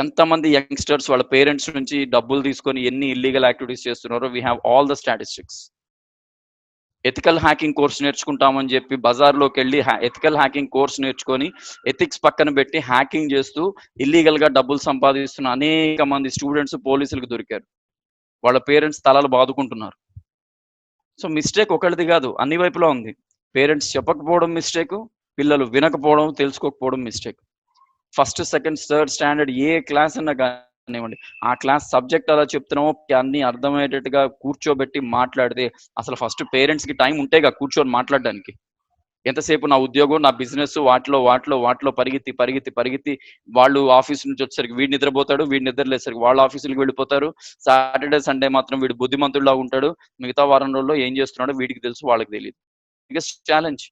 ఎంతమంది యంగ్స్టర్స్ వాళ్ళ పేరెంట్స్ నుంచి డబ్బులు తీసుకొని ఎన్ని ఇల్లీగల్ యాక్టివిటీస్ చేస్తున్నారో we have all the statistics. Ethical hacking course నేర్చుకుంటామని చెప్పి బజార్లోకి వెళ్ళి ఎథికల్ హ్యాకింగ్ కోర్స్ నేర్చుకొని ఎథిక్స్ పక్కన పెట్టి హ్యాకింగ్ చేస్తూ ఇల్లీగల్ గా డబ్బులు సంపాదిస్తున్న అనేక మంది స్టూడెంట్స్ పోలీసులకు దొరికారు. వాళ్ళ పేరెంట్స్ తలలు బాదుకుంటున్నారు. సో మిస్టేక్ ఒకటిది కాదు, అన్ని వైపులా ఉంది. పేరెంట్స్ చెప్పకపోవడం మిస్టేక్, పిల్లలు వినకపోవడం, తెలుసుకోకపోవడం mistake. First, second, third standard ఏ క్లాస్ అన్నా కానివ్వండి, ఆ క్లాస్ సబ్జెక్ట్ అలా చెప్తున్నామో అన్ని అర్థమయ్యేటట్టుగా కూర్చోబెట్టి మాట్లాడితే, అసలు ఫస్ట్ పేరెంట్స్ కి టైం ఉంటేగా కూర్చొని మాట్లాడడానికి. ఎంతసేపు నా ఉద్యోగం, నా బిజినెస్, వాటిలో పరిగెత్తి వాళ్ళు ఆఫీస్ నుంచి వచ్చేసరికి వీడు నిద్రపోతాడు, వీడు నిద్రలేసరికి వాళ్ళు ఆఫీసులకు వెళ్ళిపోతారు. సాటర్డే సండే మాత్రం వీడు బుద్ధిమంతుడిలా ఉంటాడు, మిగతా వారం రోజుల్లో ఏం చేస్తున్నాడో వీడికి తెలుసు, వాళ్ళకి తెలియదు. Biggest challenge.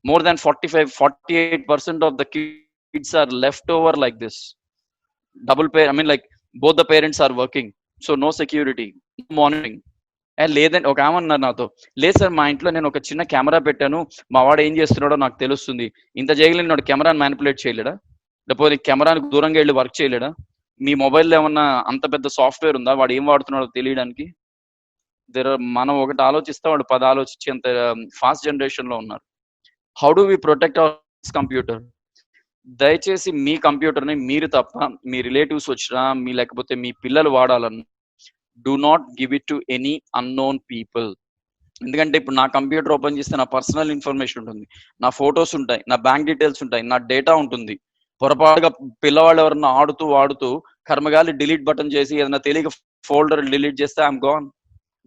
More than 48% of the kids are left over like this. Both the parents are working, so no security, no monitoring. లేదండి, ఒక ఏమన్నారు నాతో, లేదు సార్ మా ఇంట్లో నేను ఒక చిన్న కెమెరా పెట్టాను, మా వాడు ఏం చేస్తున్నాడో నాకు తెలుస్తుంది. ఇంత చేయగలిగిన వాడు కెమెరాని మ్యానిపులేట్ చేయలేడా? లేకపోతే కెమెరానికి దూరంగా వెళ్ళి వర్క్ చేయలేడా? మీ మొబైల్లో ఏమన్నా అంత పెద్ద సాఫ్ట్వేర్ ఉందా వాడు ఏం వాడుతున్నాడో తెలియడానికి? మనం ఒకటి ఆలోచిస్తే వాడు 10 ఆలోచించి అంత ఫాస్ట్ జనరేషన్ లో ఉన్నారు. How do we protect our computer? దయచేసి మీ కంప్యూటర్ని మీరు తప్ప మీ రిలేటివ్స్ వచ్చినా, లేకపోతే మీ పిల్లలు వాడాలన్నా, do not give it to any unknown people. ఎందుకంటే ఇప్పుడు నా కంప్యూటర్ ఓపెన్ చేస్తే నా పర్సనల్ ఇన్ఫర్మేషన్ ఉంటుంది, నా ఫొటోస్ ఉంటాయి, నా బ్యాంక్ డీటెయిల్స్ ఉంటాయి, నా డేటా ఉంటుంది. పొరపాటుగా పిల్లవాళ్ళు ఎవరన్నా ఆడుతూ కర్మగాలి డిలీట్ బటన్ చేసి ఏదైనా తెలియక ఫోల్డర్ డిలీట్ చేస్తే ఐఎమ్ గాన్.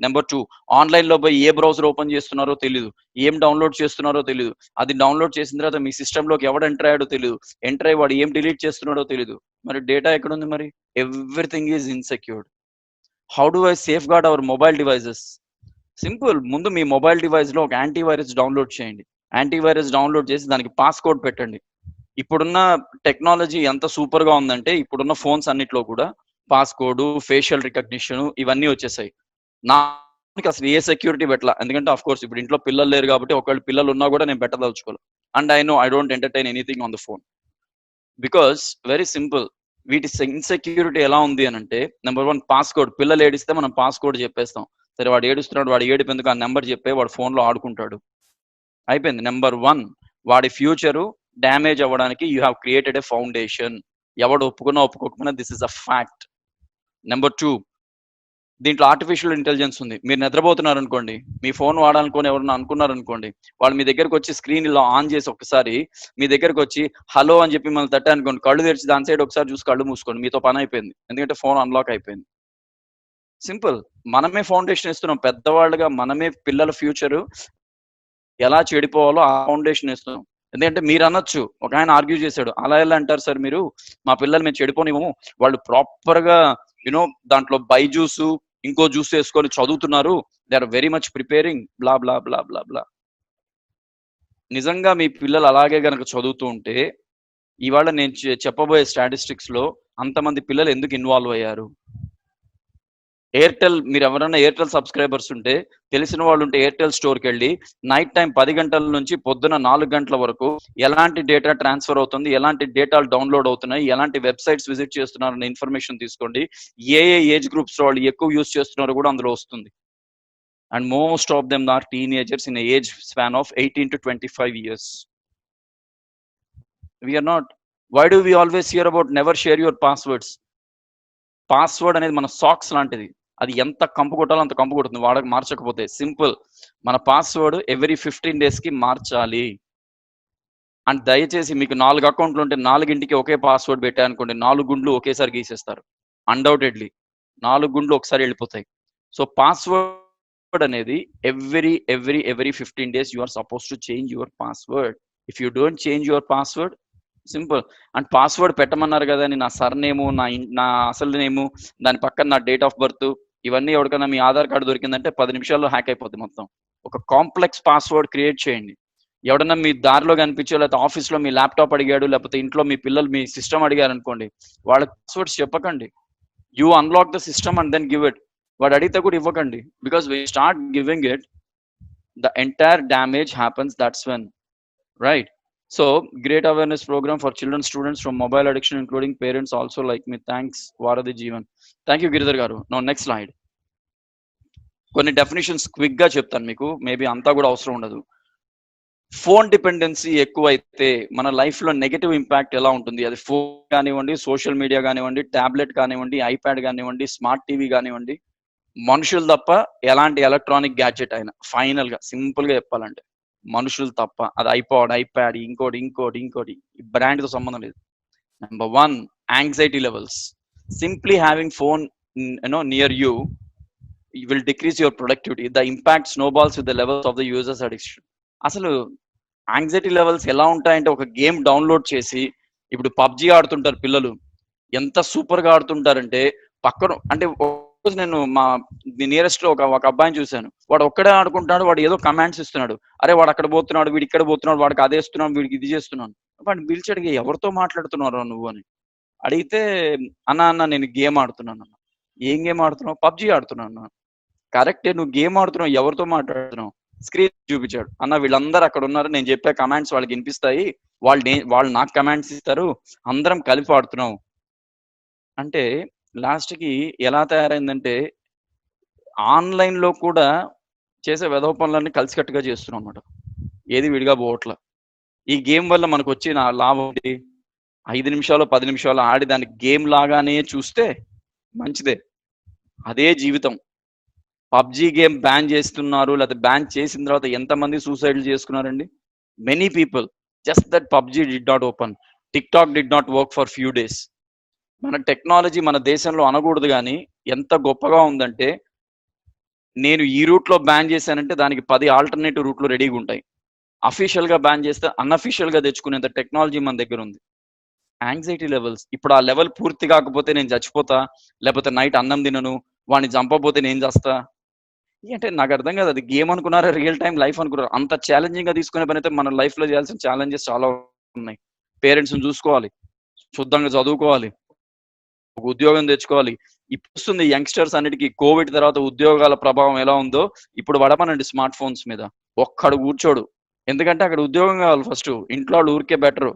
నెంబర్ 2, ఆన్లైన్ లో పోయి ఏ బ్రౌజర్ ఓపెన్ చేస్తున్నారో తెలియదు, ఏం డౌన్లోడ్ చేస్తున్నారో తెలియదు. అది డౌన్లోడ్ చేసిన తర్వాత మీ సిస్టమ్ లోకి ఎవడు ఎంటర్ అయ్యాడో తెలియదు, ఎంటర్ అయ్యి వాడు ఏం డిలీట్ చేస్తున్నాడో తెలియదు. మరి డేటా ఎక్కడుంది? మరి everything is insecured. How do I safeguard our mobile devices? Simple. ముందు మీ మొబైల్ డివైస్ లో ఒక యాంటీవైరస్ డౌన్లోడ్ చేయండి. యాంటీవైరస్ డౌన్లోడ్ చేసి దానికి పాస్కోడ్ పెట్టండి. ఇప్పుడున్న టెక్నాలజీ ఎంత సూపర్ గా ఉందంటే, ఇప్పుడున్న ఫోన్స్ అన్నిట్లో కూడా పాస్కోడ్, ఫేషియల్ రికగ్నిషన్ ఇవన్నీ వచ్చేసాయి. నాకు అసలు ఏ సెక్యూరిటీ పెట్టలా, ఎందుకంటే ఆఫ్ కోర్స్ ఇప్పుడు ఇంట్లో పిల్లలు లేరు కాబట్టి, ఒకవేళ పిల్లలు ఉన్నా కూడా నేను పెట్టదలుచుకోవాలి. And I don't entertain anything on the phone, because very simple. వీటి ఇన్సెక్యూరిటీ ఎలా ఉంది అని అంటే, నెంబర్ 1, పాస్కోడ్. పిల్లలు ఏడిస్తే మనం పాస్కోడ్ చెప్పేస్తాం. సరే వాడు ఏడుస్తున్నాడు, వాడు ఏడిపోయేందుకు ఆ నెంబర్ చెప్పే వాడు ఫోన్ లో ఆడుకుంటాడు, అయిపోయింది. నెంబర్ 1, వాడి ఫ్యూచరు డ్యామేజ్ అవ్వడానికి you have created a foundation. ఎవడు ఒప్పుకోకపోయినా this is a fact. Number 2, దీంట్లో ఆర్టిఫిషియల్ ఇంటెలిజెన్స్ ఉంది. మీరు నిద్రపోతున్నారు అనుకోండి, మీ ఫోన్ వాడాలనుకోని ఎవరన్నా అనుకున్నారు అనుకోండి, వాళ్ళు మీ దగ్గరకు వచ్చి స్క్రీన్ ఇలా ఆన్ చేసి ఒక్కసారి మీ దగ్గరకు వచ్చి హలో అని చెప్పి మిమ్మల్ని తట్టే అనుకోండి, కళ్ళు తెరిచి దాని సైడ్ ఒకసారి చూసి కళ్ళు మూసుకోండి, మీతో పని అయిపోయింది. ఎందుకంటే ఫోన్ అన్లాక్ అయిపోయింది. సింపుల్. మనమే ఫౌండేషన్ ఇస్తున్నాం పెద్దవాళ్ళుగా, మనమే పిల్లల ఫ్యూచర్ ఎలా చెడిపోవాలో ఆ ఫౌండేషన్ ఇస్తున్నాం. ఎందుకంటే మీరు అనొచ్చు, ఒక ఆయన ఆర్గ్యూ చేశాడు, అలా ఎలా అంటారు సార్ మీరు, మా పిల్లలు మేము చెడిపోనివ్వము, వాళ్ళు ప్రాపర్ గా దాంట్లో బైజూస్ ఇంకో జ్యూస్ వేసుకొని చదువుతున్నారు, they are very much preparing, blah blah blah blah blah. నిజంగా మీ పిల్లలు అలాగే గనక చదువుతూ ఉంటే, ఇవాళ నేను చెప్పబోయే స్టాటిస్టిక్స్ లో అంతమంది పిల్లలు ఎందుకు ఇన్వాల్వ్ అయ్యారు? ఎయిర్టెల్, మీరు ఎవరైనా ఎయిర్టెల్ సబ్స్క్రైబర్స్ ఉంటే, తెలిసిన వాళ్ళు ఉంటే ఎయిర్టెల్ స్టోర్కి వెళ్ళి నైట్ టైం 10 గంటల నుంచి పొద్దున 4 గంటల వరకు ఎలాంటి డేటా ట్రాన్స్ఫర్ అవుతుంది, ఎలాంటి డేటాలు డౌన్లోడ్ అవుతున్నాయి, ఎలాంటి వెబ్సైట్స్ విజిట్ చేస్తున్నారన్న ఇన్ఫర్మేషన్ తీసుకోండి. ఏ ఏజ్ గ్రూప్స్ వాళ్ళు ఎక్కువ యూస్ చేస్తున్నారో కూడా అందులో వస్తుంది. And most of them are teenagers in age span of 18 to 25 years. We're not. Why do we always hear about never share your passwords? Password అనేది మన socks లాంటిది, అది ఎంత కంపు కొట్టాలో అంత కంపు కొడుతుంది వాడక మార్చకపోతే. సింపుల్. మన పాస్వర్డ్ ఎవ్రీ 15 days కి మార్చాలి. అండ్ దయచేసి మీకు 4 అకౌంట్లు ఉంటే 4ంటికి ఒకే పాస్వర్డ్ పెట్టారనుకోండి, 4 గుండ్లు ఒకేసారి గీసేస్తారు. అన్డౌటెడ్లీ 4 గుండ్లు ఒకసారి వెళ్ళిపోతాయి. సో పాస్వర్డ్ అనేది every 15 days you are suppose to change your password. If you don't change your password, simple. And password పెట్టమన్నారు కదా అని నా సర్నేము, నా అసలు నేము, దాని పక్కన నా డేట్ ఆఫ్ బర్త్, ఇవన్నీ ఎవరికైనా మీ ఆధార్ కార్డు దొరికిందంటే 10 నిమిషాల్లో హ్యాక్ అయిపోద్ది మొత్తం. ఒక కాంప్లెక్స్ పాస్వర్డ్ క్రియేట్ చేయండి. ఎవడన్నా మీ దారిలో కనిపించో, లేకపోతే ఆఫీస్లో మీ ల్యాప్టాప్ అడిగాడు, లేకపోతే ఇంట్లో మీ పిల్లలు మీ సిస్టమ్ అడిగారు అనుకోండి, వాళ్ళకి పాస్వర్డ్స్ చెప్పకండి. You unlock the system and then give it. వాడు అడిగితే కూడా ఇవ్వకండి. Because we start giving it, the entire damage happens. That's when, right? So great awareness program for children, students from mobile addiction, including parents also like me. Thanks Varadhi Jeevan. Thank you Giridhar garu. Now next slide. కొన్ని definitions quick గా చెప్తాను మీకు, maybe అంతా కూడా అవసరం ఉండదు. Phone dependency ఎక్కువైతే మన లైఫ్ లో నెగటివ్ ఇంపాక్ట్ ఎలా ఉంటుంది? అది ఫోన్ కానివ్వండి, సోషల్ మీడియా కానివ్వండి, టాబ్లెట్ కానివ్వండి, ఐప్యాడ్ కానివ్వండి, స్మార్ట్ టీవీ కానివ్వండి, మనుషులు తప్ప ఎలాంటి ఎలక్ట్రానిక్ గ్యాడ్జెట్ అయినా, ఫైనల్ గా సింపుల్ గా చెప్పాలంటే మనుషులు తప్ప, అది ఐపాడ్, ఐప్యాడ్, ఇంకోటి బ్రాండ్ తో సంబంధం లేదు. Number 1, anxiety levels. Simply having phone near you will decrease your productivity. The impact snowballs with the levels of the users addiction. అసలు యాంగ్జైటీ లెవెల్స్ ఎలా ఉంటాయంటే, ఒక గేమ్ డౌన్లోడ్ చేసి, ఇప్పుడు పబ్జి ఆడుతుంటారు పిల్లలు, ఎంత సూపర్ గా ఆడుతుంటారంటే పక్కన, అంటే నేను మా నియరెస్ట్ లో ఒక అబ్బాయిని చూశాను. వాడు ఒక్కడే ఆడుకుంటున్నాడు, వాడు ఏదో కమాండ్స్ ఇస్తున్నాడు. అరే వాడు అక్కడ పోతున్నాడు, వీడు ఇక్కడ పోతున్నాడు, వాడికి అదే ఇస్తున్నాడు, వీడికి ఇది చేస్తున్నాను. వాడిని పిలిచి అడిగి, ఎవరితో మాట్లాడుతున్నావు నువ్వు అని అడిగితే, అన్న నేను గేమ్ ఆడుతున్నాను అన్న. ఏం గేమ్ ఆడుతున్నావు? పబ్జి ఆడుతున్నాను. కరెక్టే, నువ్వు గేమ్ ఆడుతున్నావు, ఎవరితో మాట్లాడుతున్నావు? స్క్రీన్ చూపించాడు. అన్న వీళ్ళందరూ అక్కడ ఉన్నారు, నేను చెప్పే కమాండ్స్ వాళ్ళకి వినిపిస్తాయి, వాళ్ళు నాకు కమాండ్స్ ఇస్తారు, అందరం కలిపి ఆడుతున్నాం అంటే లాస్ట్ కి ఎలా తయారైందంటే, ఆన్లైన్ లో కూడా చేసే వెధవ పనులన్నీ కలిసికట్టుగా చేస్తున్నాం అనమాట. ఏది విడిగా పోవట్ల. ఈ గేమ్ వల్ల మనకు వచ్చిన లాభం ఏంటి? 5 నిమిషాలు 10 నిమిషాలు ఆడి దాన్ని గేమ్ లాగానే చూస్తే మంచిదే, అదే జీవితం. పబ్జి గేమ్ బ్యాన్ చేస్తున్నారు, లేకపోతే బ్యాన్ చేసిన తర్వాత ఎంతమంది సూసైడ్లు చేసుకున్నారండి? Many people, just that PUBG did not open, tick talk did not work for few days. మన టెక్నాలజీ మన దేశంలో అనకూడదు కానీ ఎంత గొప్పగా ఉందంటే, నేను ఈ రూట్ లో బ్యాన్ చేశానంటే దానికి 10 ఆల్టర్నేటివ్ రూట్లు రెడీగా ఉంటాయి. అఫీషియల్ గా బ్యాన్ చేస్తే అన్అఫీషియల్ గా తెచ్చుకునేంత టెక్నాలజీ మన దగ్గర ఉంది. యాంగ్జైటీ లెవెల్స్, ఇప్పుడు ఆ లెవెల్ పూర్తి కాకపోతే నేను చచ్చిపోతా, లేకపోతే నైట్ అన్నం తినను, వాడిని చంపకపోతే నేను చేస్తా. అంటే నాకు అర్థం కాదు, అది గేమ్ అనుకున్నారా, రియల్ టైం లైఫ్ అనుకున్నారు? అంత ఛాలెంజింగ్ గా తీసుకునే పని అయితే మన లైఫ్ లో చేయాల్సిన ఛాలెంజెస్ చాలా ఉన్నాయి. పేరెంట్స్ చూసుకోవాలి, శుద్ధంగా చదువుకోవాలి, ఒక ఉద్యోగం తెచ్చుకోవాలి. ఇప్పుడు వస్తుంది యంగ్స్టర్స్ అన్నిటికీ, కోవిడ్ తర్వాత ఉద్యోగాల ప్రభావం ఎలా ఉందో ఇప్పుడు పడమనండి స్మార్ట్ ఫోన్స్ మీద. ఒక్కడు కూర్చోడు, ఎందుకంటే అక్కడ ఉద్యోగం కావాలి ఫస్ట్, ఇంట్లో వాళ్ళు ఊరికే బెటరు.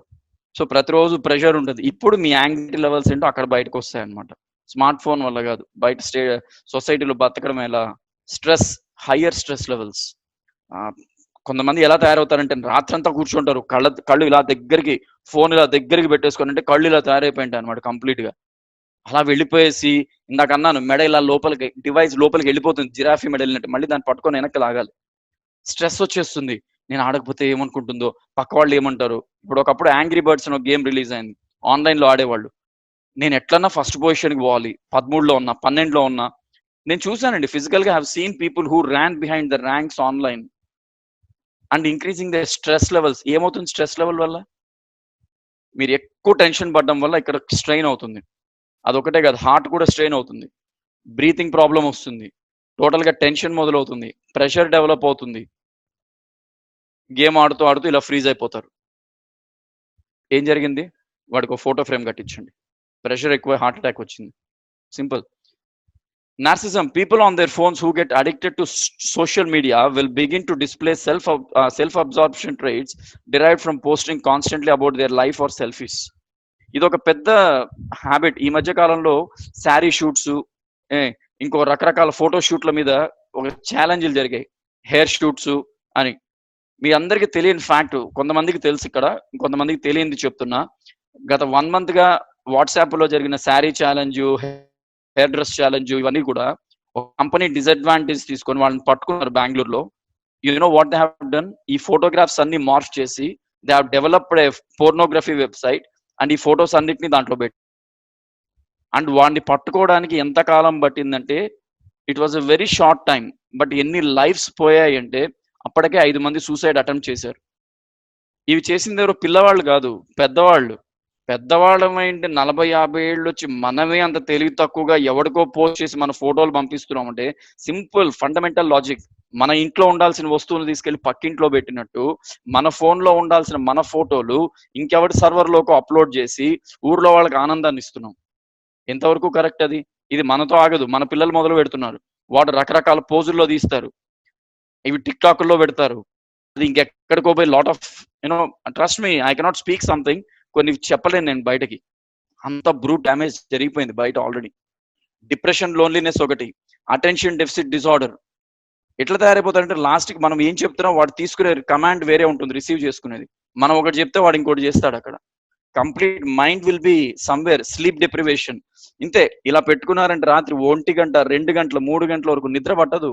సో ప్రతిరోజు ప్రెషర్ ఉంటుంది. ఇప్పుడు మీ యాంగ్జైటీ లెవెల్స్ ఏంటో అక్కడ బయటకు వస్తాయి అనమాట. స్మార్ట్ ఫోన్ వల్ల కాదు, బయట సొసైటీలో బతకడం ఎలా, స్ట్రెస్, హయ్యర్ స్ట్రెస్ లెవెల్స్. కొంతమంది ఎలా తయారవుతారంటే, రాత్రంతా కూర్చుంటారు, కళ్ళు ఇలా దగ్గరికి, ఫోన్ ఇలా దగ్గరికి పెట్టేసుకొని, అంటే కళ్ళు ఇలా తయారైపోయింటాయి అనమాట కంప్లీట్ గా. అలా వెళ్ళిపోయేసి, ఇందాక అన్నాను మెడ ఇలా లోపలికి, డివైస్ లోపలికి వెళ్ళిపోతుంది, జిరాఫీ మెడ వెళ్ళినట్టు, మళ్ళీ దాన్ని పట్టుకొని వెనక్కి లాగాలి. స్ట్రెస్ వచ్చేస్తుంది, నేను ఆడకపోతే ఏమనుకుంటుందో, పక్క వాళ్ళు ఏమంటారు. ఇప్పుడు ఒకప్పుడు యాంగ్రీ బర్డ్స్ అని ఒక గేమ్ రిలీజ్ అయింది, ఆన్లైన్ లో ఆడేవాళ్ళు. నేను ఎట్లన్నా ఫస్ట్ పొజిషన్కి పోవాలి, 13లో ఉన్నా 12లో ఉన్నా. నేను చూసానండి, ఫిజికల్ గా have seen people who ran behind the ranks online and increasing the stress levels. ఏమవుతుంది స్ట్రెస్ లెవెల్ వల్ల? మీరు ఎక్కువ టెన్షన్ పడడం వల్ల ఇక్కడ స్ట్రెయిన్ అవుతుంది. అదొకటే కాదు, హార్ట్ కూడా స్ట్రెయిన్ అవుతుంది, బ్రీతింగ్ ప్రాబ్లం వస్తుంది, టోటల్ గా టెన్షన్ మొదలవుతుంది, ప్రెషర్ డెవలప్ అవుతుంది. గేమ్ ఆడుతూ ఆడుతూ ఇలా ఫ్రీజ్ అయిపోతారు. ఏం జరిగింది? వాడికి ఒక ఫోటో ఫ్రేమ్ కట్టించండి, ప్రెషర్ ఎక్కువ, హార్ట్ అటాక్ వచ్చింది. Simple. Narcissism, people on their phones who get addicted to social media will begin to display self-absorption traits derived from posting constantly about their life or selfies. ఇది ఒక పెద్ద habit. ఈ మధ్య కాలంలో sari shoots, ఇంకో రకరకాల photo షూట్ల మీద ఒక ఛాలెంజ్లు జరిగాయి, హెయిర్ షూట్స్ అని. మీ అందరికీ తెలియని ఫ్యాక్ట్, కొంతమందికి తెలుసు, ఇక్కడ కొంతమందికి తెలియంది చెప్తున్నా. గత 1 month గా వాట్సాప్ లో జరిగిన sari challenge, hair dress challenge, ఇవన్నీ కూడా ఒక కంపెనీ డిసడ్వాంటేజ్ తీసుకొని వాళ్ళని పట్టుకున్నారు బెంగళూరులో. You know what they have done? ఈ ఫోటోగ్రాఫ్స్ అన్ని మార్ఫ్ చేసి they have developed a pornography website and ఈ ఫొటోస్ అన్నిటిని దాంట్లో పెట్టి, అండ్ వాడిని పట్టుకోవడానికి ఎంత కాలం పట్టిందంటే, it was a very short time. But ఎన్ని లైఫ్స్ పోయాయి అంటే, అప్పటికే 5 మంది సూసైడ్ అటెంప్ట్ చేశారు. ఇవి చేసింది ఎవరు? పిల్లవాళ్ళు కాదు, పెద్దవాళ్ళు. పెద్దవాళ్ళమైంటి 40-50 ఏళ్ళు వచ్చి మనమే అంత తెలివి తక్కువగా ఎవడికో పోస్ట్ చేసి మన ఫోటోలు పంపిస్తున్నాం అంటే సింపుల్ ఫండమెంటల్ లాజిక్. మన ఇంట్లో ఉండాల్సిన వస్తువులు తీసుకెళ్లి పక్కింట్లో పెట్టినట్టు మన ఫోన్ లో ఉండాల్సిన మన ఫోటోలు ఇంకెవరి సర్వర్ లోకి అప్లోడ్ చేసి ఊర్లో వాళ్ళకి ఆనందాన్ని ఇస్తున్నాం. ఎంతవరకు కరెక్ట్ అది? ఇది మనతో ఆగదు, మన పిల్లలు మొదలు పెడుతున్నారు. వాడు రకరకాల పోజుల్లో తీస్తారు, ఇవి టిక్ టాక్ లో పెడతారు. అది ఇంకెక్కడికో పోయి lot of you know trust me, I cannot speak something, కొన్ని చెప్పలేను నేను బయటకి. అంత బ్రూట్ డ్యామేజ్ జరిగిపోయింది బయట ఆల్రెడీ. డిప్రెషన్, లోన్లీనెస్ ఒకటి, అటెన్షన్ డెఫిసిట్ డిజార్డర్. ఎట్లా తయారైపోతారంటే లాస్ట్ కి మనం ఏం చెప్తున్నాం వాడు తీసుకునే కమాండ్ వేరే ఉంటుంది, రిసీవ్ చేసుకునేది. మనం ఒకటి చెప్తే వాడు ఇంకోటి చేస్తాడు. అక్కడ complete mind will be somewhere, sleep deprivation. ఇంతే, ఇలా పెట్టుకున్నారంటే రాత్రి 1 గంట 2 గంటలు 3 గంటల వరకు నిద్ర పట్టదు.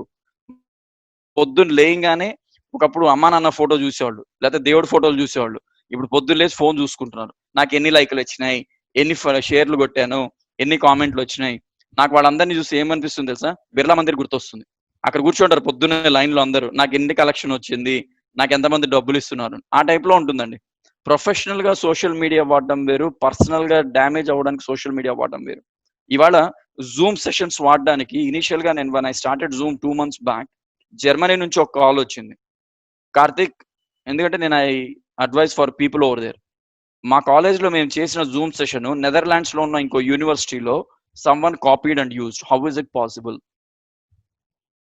పొద్దున్న లేయంగానే ఒకప్పుడు అమ్మా నాన్న ఫోటో చూసేవాళ్ళు, లేకపోతే దేవుడి ఫోటోలు చూసేవాళ్ళు. ఇప్పుడు పొద్దున్న లేచి ఫోన్ చూసుకుంటున్నారు. నాకు ఎన్ని లైకులు వచ్చినాయి, ఎన్ని షేర్లు కొట్టాను, ఎన్ని కామెంట్లు వచ్చినాయి. నాకు వాళ్ళందరినీ చూసి ఏమనిపిస్తుంది తెలుసా? బిర్లా మందిర్ గుర్తొస్తుంది. అక్కడ కూర్చుంటారు పొద్దున్నే లైన్ లో అందరూ, నాకు ఎన్ని కలెక్షన్ వచ్చింది, నాకు ఎంతమంది డబ్బులు ఇస్తున్నారు, ఆ టైప్ లో ఉంటుందండి. ప్రొఫెషనల్ గా సోషల్ మీడియా వాడడం వేరు, పర్సనల్ గా డ్యామేజ్ అవ్వడానికి సోషల్ మీడియా వాడడం వేరు. ఇవాళ జూమ్ సెషన్స్ వాడడానికి ఇనిషియల్ గా నేను when I started Zoom 2 months back, Germany నుంచి ఒక కాల్ వచ్చింది. కార్తిక్, ఎందుకంటే నేను I advise for people over there. మా కాలేజ్ లో మేము చేసిన జూమ్ సెషన్ నెదర్లాండ్స్ లో ఉన్న ఇంకో యూనివర్సిటీలో someone copied and used. How is it possible?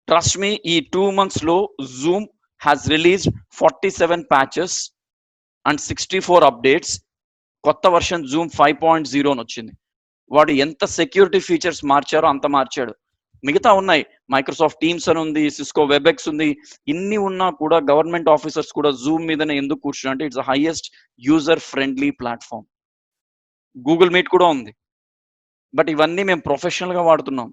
Trust me, ఈ 2 months లో Zoom has released 47 patches and 64 updates. కొత్త వర్షన్ జూమ్ 5.0 అని వచ్చింది. వాడు ఎంత సెక్యూరిటీ ఫీచర్స్ మార్చారో అంత మార్చాడు. మిగతా ఉన్నాయి, మైక్రోసాఫ్ట్ టీమ్స్ అని ఉంది, సిస్కో వెబ్ఎక్స్ ఉంది. ఇన్ని ఉన్నా కూడా గవర్నమెంట్ ఆఫీసర్స్ కూడా జూమ్ మీదనే ఎందుకు కూర్చున్నా అంటే it's highest user friendly platform. Google meet కూడా ఉంది. బట్ ఇవన్నీ మేము ప్రొఫెషనల్ గా వాడుతున్నాం.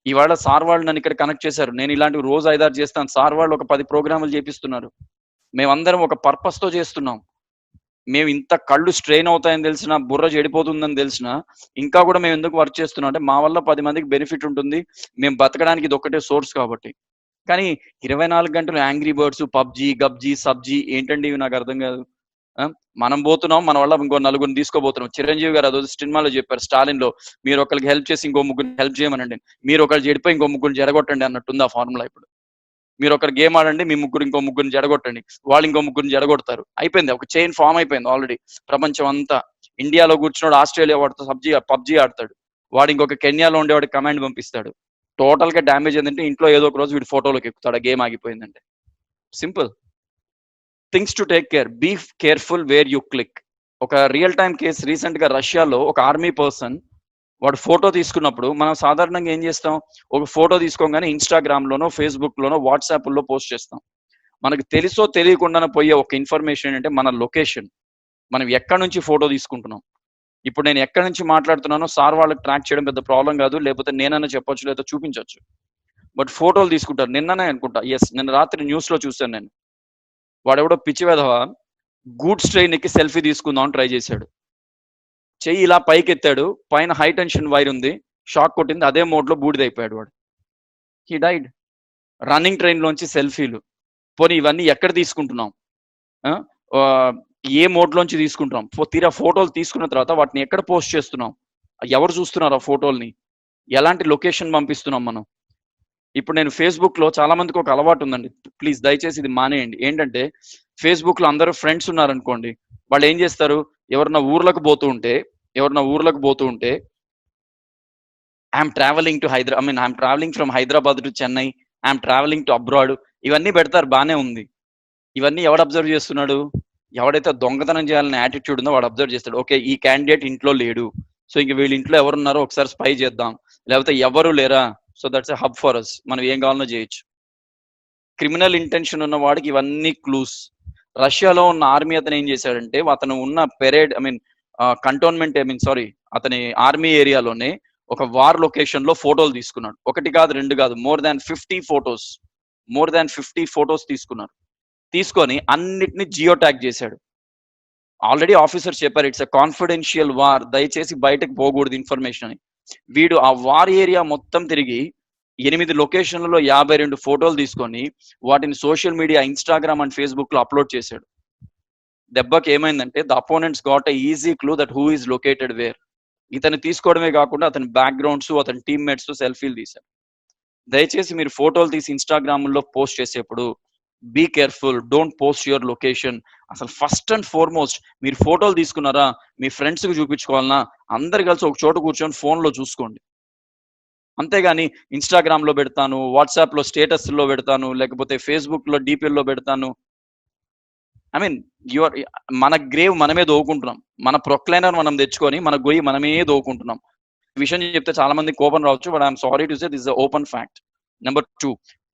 ఇవాళ సార్ వాళ్ళు నన్ను ఇక్కడ కనెక్ట్ చేశారు, నేను ఇలాంటివి రోజు 5-6 చేస్తాను. సార్ వాళ్ళు ఒక 10 ప్రోగ్రాములు చేపిస్తున్నారు. మేమందరం ఒక పర్పస్ తో చేస్తున్నాం. మేము ఇంత కళ్ళు స్ట్రెయిన్ అవుతాయని తెలిసినా, బుర్ర చెడిపోతుందని తెలిసినా ఇంకా కూడా మేము ఎందుకు వర్క్ చేస్తున్నాం అంటే మా వల్ల 10 మందికి బెనిఫిట్ ఉంటుంది, మేము బతకడానికి ఇది ఒక్కటే సోర్స్ కాబట్టి. కానీ 24 గంటలు యాంగ్రీ బర్డ్స్, పబ్జీ, గబ్జీ, సబ్జీ ఏంటండి ఇవి? నాకు అర్థం కాదు. మనం పోతున్నాం, మన వల్ల ఇంకో నలుగురిని తీసుకోబోతున్నాం. చిరంజీవి గారు అదో సినిమాలో చెప్పారు, స్టాలిన్ లో, మీరు ఒకరికి హెల్ప్ చేసి ఇంకో ముగ్గురిని హెల్ప్ చేయమనండి, మీరు ఒకరు చెడిపోయి ఇంకో ముగ్గురిని జడగొట్టండి అన్నట్టుంది ఆ ఫార్ములా. ఇప్పుడు మీరు ఒకరు గేమ్ ఆడండి, మీ ముగ్గురు ఇంకో ముగ్గురిని జడగొట్టండి, వాళ్ళు ఇంకో ముగ్గురిని జడగొడతారు. అయిపోయింది, ఒక చైన్ ఫామ్ అయిపోయింది ఆల్రెడీ. ప్రపంచం అంతా, ఇండియాలో కూర్చున్నాడు ఆస్ట్రేలియా వాడితో పబ్జీ ఆడతాడు, వాడు ఇంకొక కెన్యాలో ఉండేవాడికి కమాండ్ పంపిస్తాడు. టోటల్ గా డ్యామేజ్ ఏంటంటే ఇంట్లో ఏదో ఒక రోజు వీడి ఫోటోలోకి ఎక్కుతాడు, గేమ్ ఆగిపోయిందంటే. Simple things to take care. Be careful where you click. ఒక రియల్ టైమ్ కేసు రీసెంట్ గా రష్యాలో ఒక ఆర్మీ పర్సన్ వాడు ఫోటో తీసుకున్నప్పుడు మనం సాధారణంగా ఏం చేస్తాం, ఒక ఫోటో తీసుకోగానే ఇన్స్టాగ్రామ్ లోనో, ఫేస్బుక్ లోనో, వాట్సాప్ లో పోస్ట్ చేస్తాం. మనకు తెలుసో తెలియకుండానే పోయే ఒక ఇన్ఫర్మేషన్ ఏంటంటే మన లొకేషన్, మనం ఎక్కడి నుంచి ఫోటో తీసుకుంటున్నాం. ఇప్పుడు నేను ఎక్కడి నుంచి మాట్లాడుతున్నానో సార్ వాళ్ళకి ట్రాక్ చేయడం పెద్ద ప్రాబ్లం కాదు, లేకపోతే నేనన్నా చెప్పొచ్చు, లేదా చూపించవచ్చు. బట్ ఫోటోలు తీసుకుంటారు. నిన్ననే అనుకుంటా, నిన్న రాత్రి న్యూస్ లో చూశాను నేను, వాడెవడో పిచ్చి వెధవ గూడ్స్ ట్రైన్ ఎక్కి సెల్ఫీ తీసుకుందాం అని ట్రై చేశాడు. చెయ్యి ఇలా పైకి ఎత్తాడు, పైన హై టెన్షన్ వైర్ ఉంది, షాక్ కొట్టింది, అదే మోడ్ లో బూడిదైపోయాడు వాడు. He died. రన్నింగ్ ట్రైన్ లోంచి సెల్ఫీలు. పోనీ ఇవన్నీ ఎక్కడ తీసుకుంటున్నాం, ఏ మోడ్ లోంచి తీసుకుంటున్నాం, తీరా ఫోటోలు తీసుకున్న తర్వాత వాటిని ఎక్కడ పోస్ట్ చేస్తున్నాం, ఎవరు చూస్తున్నారు ఆ ఫోటోల్ని, ఎలాంటి లొకేషన్ పంపిస్తున్నాం మనం. ఇప్పుడు నేను ఫేస్బుక్ లో చాలా మందికి ఒక అలవాటు ఉందండి, ప్లీజ్ దయచేసి ఇది మానేయండి. ఏంటంటే ఫేస్బుక్ లో అందరూ ఫ్రెండ్స్ ఉన్నారనుకోండి, వాళ్ళు ఏం చేస్తారు, ఎవరన్నా ఊర్లకు పోతూ ఉంటే I'm travelling to I'm travelling from Hyderabad to Chennai, I'm travelling to abroad, ఇవన్నీ పెడతారు, బానే ఉంది. ఇవన్నీ ఎవడు అబ్జర్వ్ చేస్తున్నాడు? ఎవడైతే దొంగతనం చేయాలనే యాటిట్యూడ్ ఉందో వాడు అబ్జర్వ్ చేస్తాడు. ఓకే, ఈ క్యాండిడేట్ ఇంట్లో లేడు, సో ఇంక వీళ్ళ ఇంట్లో ఎవరున్నారో ఒకసారి స్పై చేద్దాం, లేకపోతే ఎవరు లేరా, so that's a hub for us, మనం ఏం కావాలనో చేయొచ్చు. క్రిమినల్ ఇంటెన్షన్ ఉన్న వాడికి ఇవన్నీ క్లూస్. రష్యాలో ఉన్న ఆర్మీ అతను ఏం చేశాడంటే, అతను ఉన్న పెరేడ్ కంటోన్మెంట్ అతని ఆర్మీ ఏరియాలోనే ఒక వార్ లొకేషన్ లో ఫోటోలు తీసుకున్నాడు. 1 కాదు 2 కాదు, మోర్ దాన్ 50 ఫోటోస్ తీసుకున్నారు. తీసుకొని అన్నిటిని జియో ట్యాగ్ చేశాడు. ఆల్రెడీ ఆఫీసర్స్ చెప్పారు, ఇట్స్ ఎ కాన్ఫిడెన్షియల్ వార్, దయచేసి బయటకు పోకూడదు ఇన్ఫర్మేషన్ అని. వీడు ఆ వార్ ఏరియా మొత్తం తిరిగి 8 లొకేషన్లలో 52 ఫోటోలు తీసుకొని వాటిని social media, Instagram and Facebook లో అప్లోడ్ చేశాడు. దెబ్బకి ఏమైందంటే the opponents got a easy clue that who is located where. ఇతను తీసుకోవడమే కాకుండా అతని బ్యాక్గ్రౌండ్స్, అతని టీమ్మేట్స్ సెల్ఫీలు తీశారు. దయచేసి మీరు ఫోటోలు తీసి ఇన్స్టాగ్రామ్ లో పోస్ట్ చేసేప్పుడు be careful, don't post your location. అసలు ఫస్ట్ అండ్ ఫార్మోస్ట్ మీరు ఫోటోలు తీసుకున్నారా, మీ ఫ్రెండ్స్ కి చూపించుకోవాలన్నా అందరు కలిసి ఒక చోట కూర్చొని ఫోన్ లో చూసుకోండి. అంతేగాని ఇన్స్టాగ్రామ్ లో పెడతాను, వాట్సాప్ లో స్టేటస్ లో పెడతాను, లేకపోతే ఫేస్బుక్ లో డీపీఎల్ లో పెడతాను. ఐ మీన్ యువర్ మన గ్రేవ్ మనమే దోవుకుంటున్నాం. మన ప్రొక్లైనర్ మనం తెచ్చుకొని మన గొయ్యి మనమే దోవుకుంటున్నాం. ఈ విషయం చెప్తే చాలా మంది కోపం రావచ్చు, but I'm sorry to say this open fact. Number 2,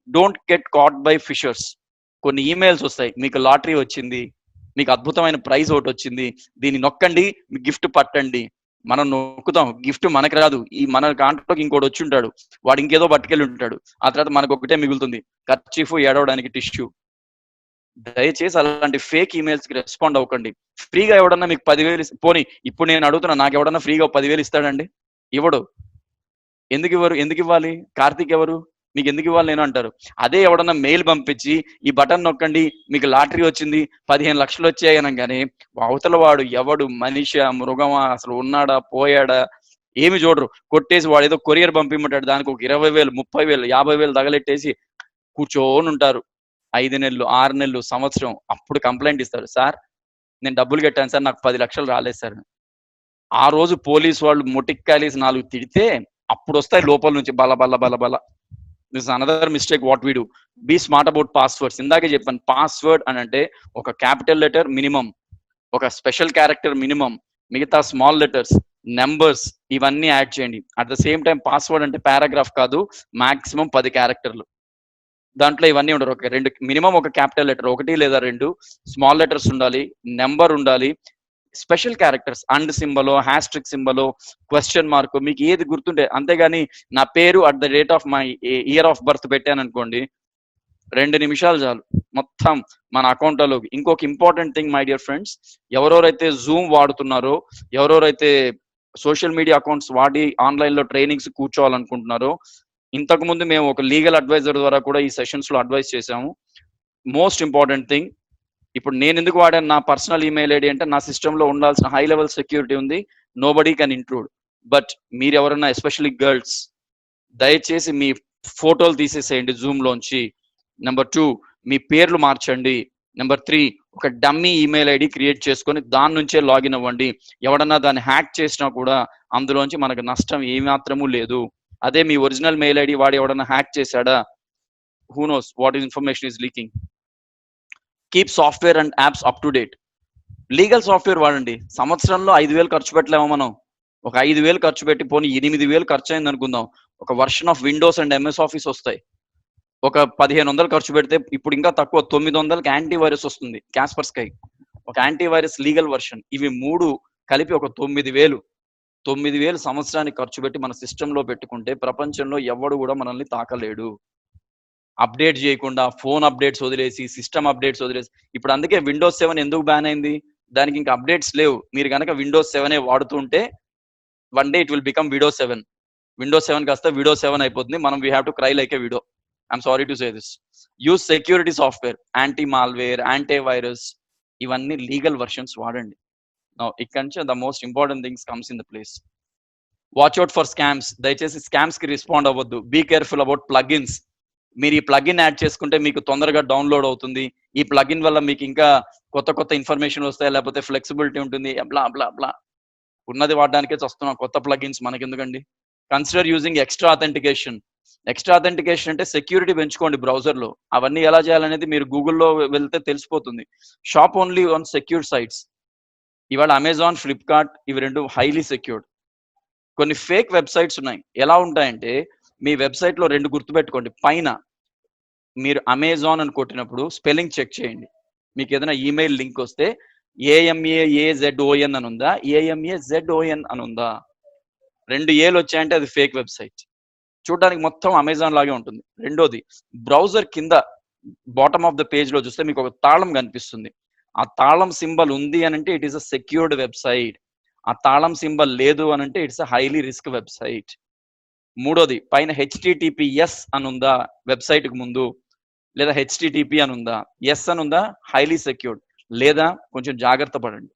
don't get caught by phishers. కొన్ని ఈమెయిల్స్ వస్తాయి, మీకు లాటరీ వచ్చింది, మీకు అద్భుతమైన ప్రైజ్ ఒకటి వచ్చింది, దీన్ని నొక్కండి, మీ గిఫ్ట్ పట్టండి. మనం నొక్కుతాం, గిఫ్ట్ మనకు రాదు. ఈ మన దాంట్లోకి ఇంకోటి వచ్చి ఉంటాడు, వాడు ఇంకేదో పట్టుకెళ్ళి ఉంటాడు. ఆ తర్వాత మనకు ఒకటే మిగులుతుంది, కర్చీఫ్, ఏడవడానికి టిష్యూ. దయచేసి అలాంటి ఫేక్ ఈమెయిల్స్ కి రెస్పాండ్ అవ్వకండి. ఫ్రీగా ఎవడన్నా మీకు 10,000 పోనీ ఇప్పుడు నేను అడుగుతున్నా, నాకు ఎవడన్నా ఫ్రీగా 10,000 ఇస్తాడండి? ఇవ్వడు. ఎందుకు ఇవ్వాలి? కార్తీక్ ఎవరు, మీకు ఎందుకు ఇవ్వాలి నేను అంటారు. అదే ఎవడన్నా మెయిల్ పంపించి ఈ బటన్ నొక్కండి మీకు లాటరీ వచ్చింది 15 లక్షలు వచ్చాయి అనగానే అవతల వాడు ఎవడు, మనిషి మృగమా, అసలు ఉన్నాడా పోయాడా ఏమి చూడరు, కొట్టేసి వాడు ఏదో కొరియర్ పంపిమంటాడు, దానికి ఒక 20,000 30,000 50,000 తగలెట్టేసి కూర్చోని ఉంటారు. 5 నెలలు 6 నెలలు సంవత్సరం. అప్పుడు కంప్లైంట్ ఇస్తారు, సార్ నేను డబ్బులు కట్టాను సార్, నాకు 10 లక్షలు రాలేదు సార్. ఆ రోజు పోలీసు వాళ్ళు మొటిక్కాలేసి 4 తిడితే అప్పుడు వస్తాయి లోపల నుంచి బల బల బల బల. This another mistake what we do. Be smart about passwords. ఇందాకే చెప్పాను, పాస్వర్డ్ అని అంటే ఒక క్యాపిటల్ లెటర్ మినిమం, ఒక స్పెషల్ క్యారెక్టర్ మినిమం, మిగతా స్మాల్ లెటర్స్, నెంబర్స్ ఇవన్నీ యాడ్ చేయండి. At the same time password అంటే పారాగ్రాఫ్ కాదు, మాక్సిమం 10 క్యారెక్టర్లు. దాంట్లో ఇవన్నీ ఉండరు. ఒక 2 మినిమం, ఒక క్యాపిటల్ లెటర్ 1 లేదా 2, స్మాల్ లెటర్స్ ఉండాలి, నెంబర్ ఉండాలి, స్పెషల్ క్యారెక్టర్స్, అండ్ సింబలో, హ్యాస్ట్రిక్ సింబలో, క్వశ్చన్ మార్క్, మీకు ఏది గుర్తుంటే. అంతేగాని నా పేరు at the rate of my year of birth పెట్టాను అనుకోండి, 2 నిమిషాలు చాలు మొత్తం మన అకౌంట్లోకి. ఇంకొక important thing my dear friends, ఎవరెవరైతే జూమ్ వాడుతున్నారో, ఎవరెవరైతే సోషల్ మీడియా అకౌంట్స్ వాడి ఆన్లైన్ లో ట్రైనింగ్స్ కూర్చోవాలనుకుంటున్నారో, ఇంతకు ముందు మేము ఒక లీగల్ అడ్వైజర్ ద్వారా కూడా ఈ సెషన్స్ లో అడ్వైస్ చేశాము. మోస్ట్ ఇంపార్టెంట్ థింగ్, ఇప్పుడు నేను ఎందుకు వాడాను నా పర్సనల్ ఈమెయిల్ ఐడి అంటే నా సిస్టమ్ లో ఉండాల్సిన హై లెవెల్ సెక్యూరిటీ ఉంది, నోబడీ కెన్ ఇంట్రూడ్. బట్ మీరు ఎవరైనా ఎస్పెషల్లీ గర్ల్స్, దయచేసి మీ ఫోటోలు తీసేసేయండి జూమ్ లోంచి. నెంబర్ 2, మీ పేర్లు మార్చండి. నెంబర్ 3, ఒక డమ్మీ ఈమెయిల్ ఐడి క్రియేట్ చేసుకొని దాని నుంచే లాగిన్ అవ్వండి. ఎవడన్నా దాన్ని హ్యాక్ చేసినా కూడా అందులోంచి మనకు నష్టం ఏమాత్రము లేదు. అదే మీ ఒరిజినల్ మెయిల్ ఐడి వాడు ఎవడన్నా హ్యాక్ చేశాడా, who knows what is information is leaking. Keep software and apps up to date. Legal software వాడండి. సంవత్సరంలో 5,000 ఖర్చు పెట్టలేమో మనం. ఒక 5,000 ఖర్చు పెట్టి పోనీ 8,000 ఖర్చు అయింది అనుకుందాం, ఒక version of Windows and MS office వస్తాయి. ఒక 1,500 ఖర్చు పెడితే ఇప్పుడు ఇంకా తక్కువ 900కి యాంటీవైరస్ వస్తుంది, క్యాస్పర్ స్కై, ఒక యాంటీవైరస్ లీగల్ వర్షన్. ఇవి 3 కలిపి ఒక 9,000 సంవత్సరానికి ఖర్చు పెట్టి మన సిస్టంలో పెట్టుకుంటే ప్రపంచంలో ఎవడు కూడా మనల్ని తాకలేడు. అప్డేట్ చేయకుండా ఫోన్ అప్డేట్స్ వదిలేసి, సిస్టమ్ అప్డేట్స్ వదిలేసి, ఇప్పుడు అందుకే విండోస్ 7 ఎందుకు బ్యాన్ అయింది, దానికి ఇంకా అప్డేట్స్ లేవు. మీరు కనుక విండోస్ 7 వాడుతుంటే one day it will become Windows 7. Windows 7 కాస్త విండోస్ 7 అయిపోతుంది. మనం we have to cry like a widow. I'm sorry to say this. Use security software, anti malware, anti virus, ఇవన్నీ లీగల్ వర్షన్స్ వాడండి. ఇక్కడ నుంచి the most important things comes in the place. Watch out for scams. దయచేసి scams కి respond అవ్వద్దు. Be careful about plugins. మీరు ఈ plugin add చేసుకుంటే మీకు తొందరగా డౌన్లోడ్ అవుతుంది. ఈ ప్లగిన్ వల్ల మీకు ఇంకా కొత్త ఇన్ఫర్మేషన్ వస్తాయి, లేకపోతే ఫ్లెక్సిబిలిటీ ఉంటుంది, బ్లా బ్లా బ్లా. ఉన్నది వాడడానికే వస్తున్నాం, కొత్త ప్లగిన్స్ మనకెందుకండి. Consider using extra authentication. Extra authentication అంటే సెక్యూరిటీ పెంచుకోండి బ్రౌజర్ లో. అవన్నీ ఎలా చేయాలనేది మీరు గూగుల్లో వెళ్తే తెలిసిపోతుంది. Shop only on secured sites. ఇవాళ అమెజాన్, ఫ్లిప్కార్ట్ ఇవి 2 హైలీ సెక్యూర్డ్. కొన్ని ఫేక్ వెబ్సైట్స్ ఉన్నాయి. ఎలా ఉంటాయంటే, మీ వెబ్సైట్ లో 2 గుర్తుపెట్టుకోండి. పైన మీరు అమెజాన్ అని కొట్టినప్పుడు స్పెల్లింగ్ చెక్ చేయండి. మీకు ఏదైనా ఈమెయిల్ లింక్ వస్తే AMAZON అని ఉందా, AMAZON అని ఉందా, 2 ఏలు వచ్చాయంటే అది ఫేక్ వెబ్సైట్. చూడడానికి మొత్తం అమెజాన్ లాగే ఉంటుంది. రెండోది, బ్రౌజర్ కింద బాటమ్ ఆఫ్ ద పేజ్ లో చూస్తే మీకు ఒక తాళం కనిపిస్తుంది. ఆ తాళం సింబల్ ఉంది అని అంటే it is a secured website. ఆ తాళం సింబల్ లేదు అని అంటే it's a highly risk website. మూడోది, పైన HTTPS అని ఉందా వెబ్సైట్ కు ముందు, లేదా HTTP అని ఉందా, ఎస్ అని ఉందా, హైలీ సెక్యూర్డ్. లేదా కొంచెం జాగ్రత్త పడండి.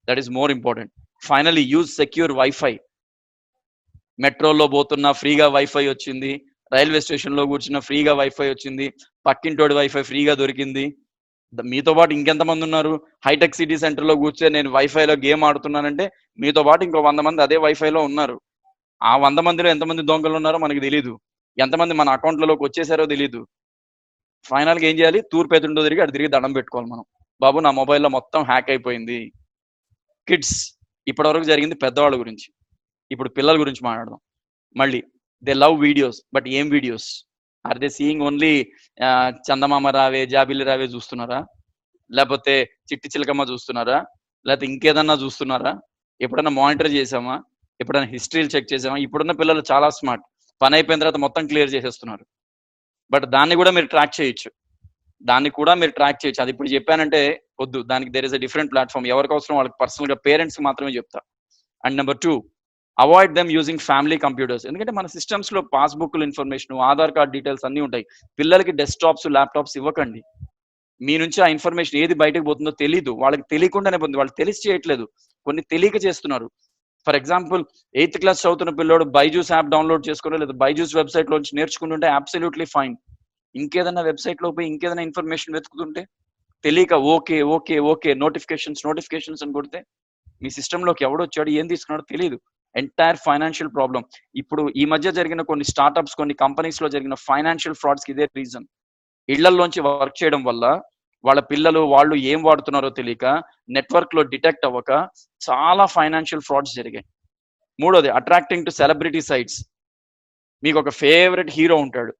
That is more important. Finally use secure wifi. మెట్రోలో పోతున్నా ఫ్రీగా వైఫై వచ్చింది, రైల్వే స్టేషన్ లో కూర్చున్న ఫ్రీగా వైఫై వచ్చింది, పక్కింటోడి వైఫై ఫ్రీగా దొరికింది. మీతో పాటు ఇంకెంతమంది ఉన్నారు? హైటెక్ సిటీ సెంటర్ లో కూర్చొని నేను వైఫైలో గేమ్ ఆడుతున్నానంటే మీతో పాటు ఇంకో 100 మంది అదే వైఫైలో ఉన్నారు. ఆ 100 మందిలో ఎంతమంది దొంగలు ఉన్నారో మనకు తెలియదు, ఎంతమంది మన అకౌంట్లలోకి వచ్చేసారో తెలియదు. ఫైనల్ గా ఏం చేయాలి? తూర్పు ఎదురుండో తిరిగి అటు తిరిగి దండం పెట్టుకోవాలి మనం. బాబు నా మొబైల్లో మొత్తం హ్యాక్ అయిపోయింది. కిడ్స్, ఇప్పటి వరకు జరిగింది పెద్దవాళ్ళ గురించి, ఇప్పుడు పిల్లల గురించి మాట్లాడదాం. మళ్ళీ దే లవ్ వీడియోస్, బట్ ఏం videos? Are they seeing only చందమామ రావే జాబిల్లి రావే చూస్తున్నారా? లేకపోతే చిట్టి చిలకమ్మ చూస్తున్నారా? లేకపోతే ఇంకేదన్నా చూస్తున్నారా? ఎప్పుడన్నా మానిటర్ చేసామా? ఎప్పుడైనా హిస్టరీలు చెక్ చేసామా? ఇప్పుడున్న పిల్లలు చాలా స్మార్ట్, పని అయిపోయిన తర్వాత మొత్తం క్లియర్ చేసేస్తున్నారు. బట్ దాన్ని కూడా మీరు ట్రాక్ చేయొచ్చు, అది ఇప్పుడు చెప్పానంటే వద్దు, దానికి there is a different platform. ఎవరికి అవసరం వాళ్ళకి పర్సనల్ గా పేరెంట్స్ మాత్రమే చెప్తా. And number 2, avoid them using family computers. ఎందుకంటే మన సిస్టమ్స్ లో passbook information, Aadhaar card details అన్ని ఉంటాయి. పిల్లలకి డెస్క్టాప్స్ ల్యాప్టాప్స్ ఇవ్వకండి. మీ నుంచి ఆ ఇన్ఫర్మేషన్ ఏది బయటకు పోతుందో తెలీదు, వాళ్ళకి తెలియకుండానే పోతుంది, వాళ్ళు తెలిసి చేయట్లేదు, కొన్ని తెలియక చేస్తున్నారు. ఫర్ ఎగ్జాంపుల్ 8th క్లాస్ చదువుతున్న పిల్లోడు బైజూస్ యాప్ డౌన్లోడ్ చేసుకుని లేదా బైజూస్ వెబ్సైట్ లోంచి నేర్చుకుంటుంటే అబ్సల్యూట్లీ ఫైన్. ఇంకేదైనా వెబ్సైట్ లో పోయి ఇంకేదైనా ఇన్ఫర్మేషన్ వెతుకుతుంటే తెలియక ఓకే ఓకే ఓకే నోటిఫికేషన్స్ అని కొడితే మీ సిస్టంలోకి ఎవడొచ్చాడు, ఏం తీసుకున్నాడో తెలియదు. Entire financial problem. ఇప్పుడు ఈ మధ్య జరిగిన కొన్ని స్టార్ట్అప్స్, కొన్ని కంపెనీస్ లో జరిగిన ఫైనాన్షియల్ ఫ్రాడ్స్ కి ఇదే రీజన్. ఇళ్లలోంచి వర్క్ చేయడం వల్ల వాళ్ళ పిల్లలు వాళ్ళు ఏం వాడుతున్నారో తెలియక, నెట్వర్క్ లో డిటెక్ట్ అవ్వక చాలా ఫైనాన్షియల్ ఫ్రాడ్స్ జరిగాయి. మూడోది, అట్రాక్టింగ్ టు సెలబ్రిటీ సైట్స్. మీకు ఒక ఫేవరెట్ హీరో ఉంటాడు,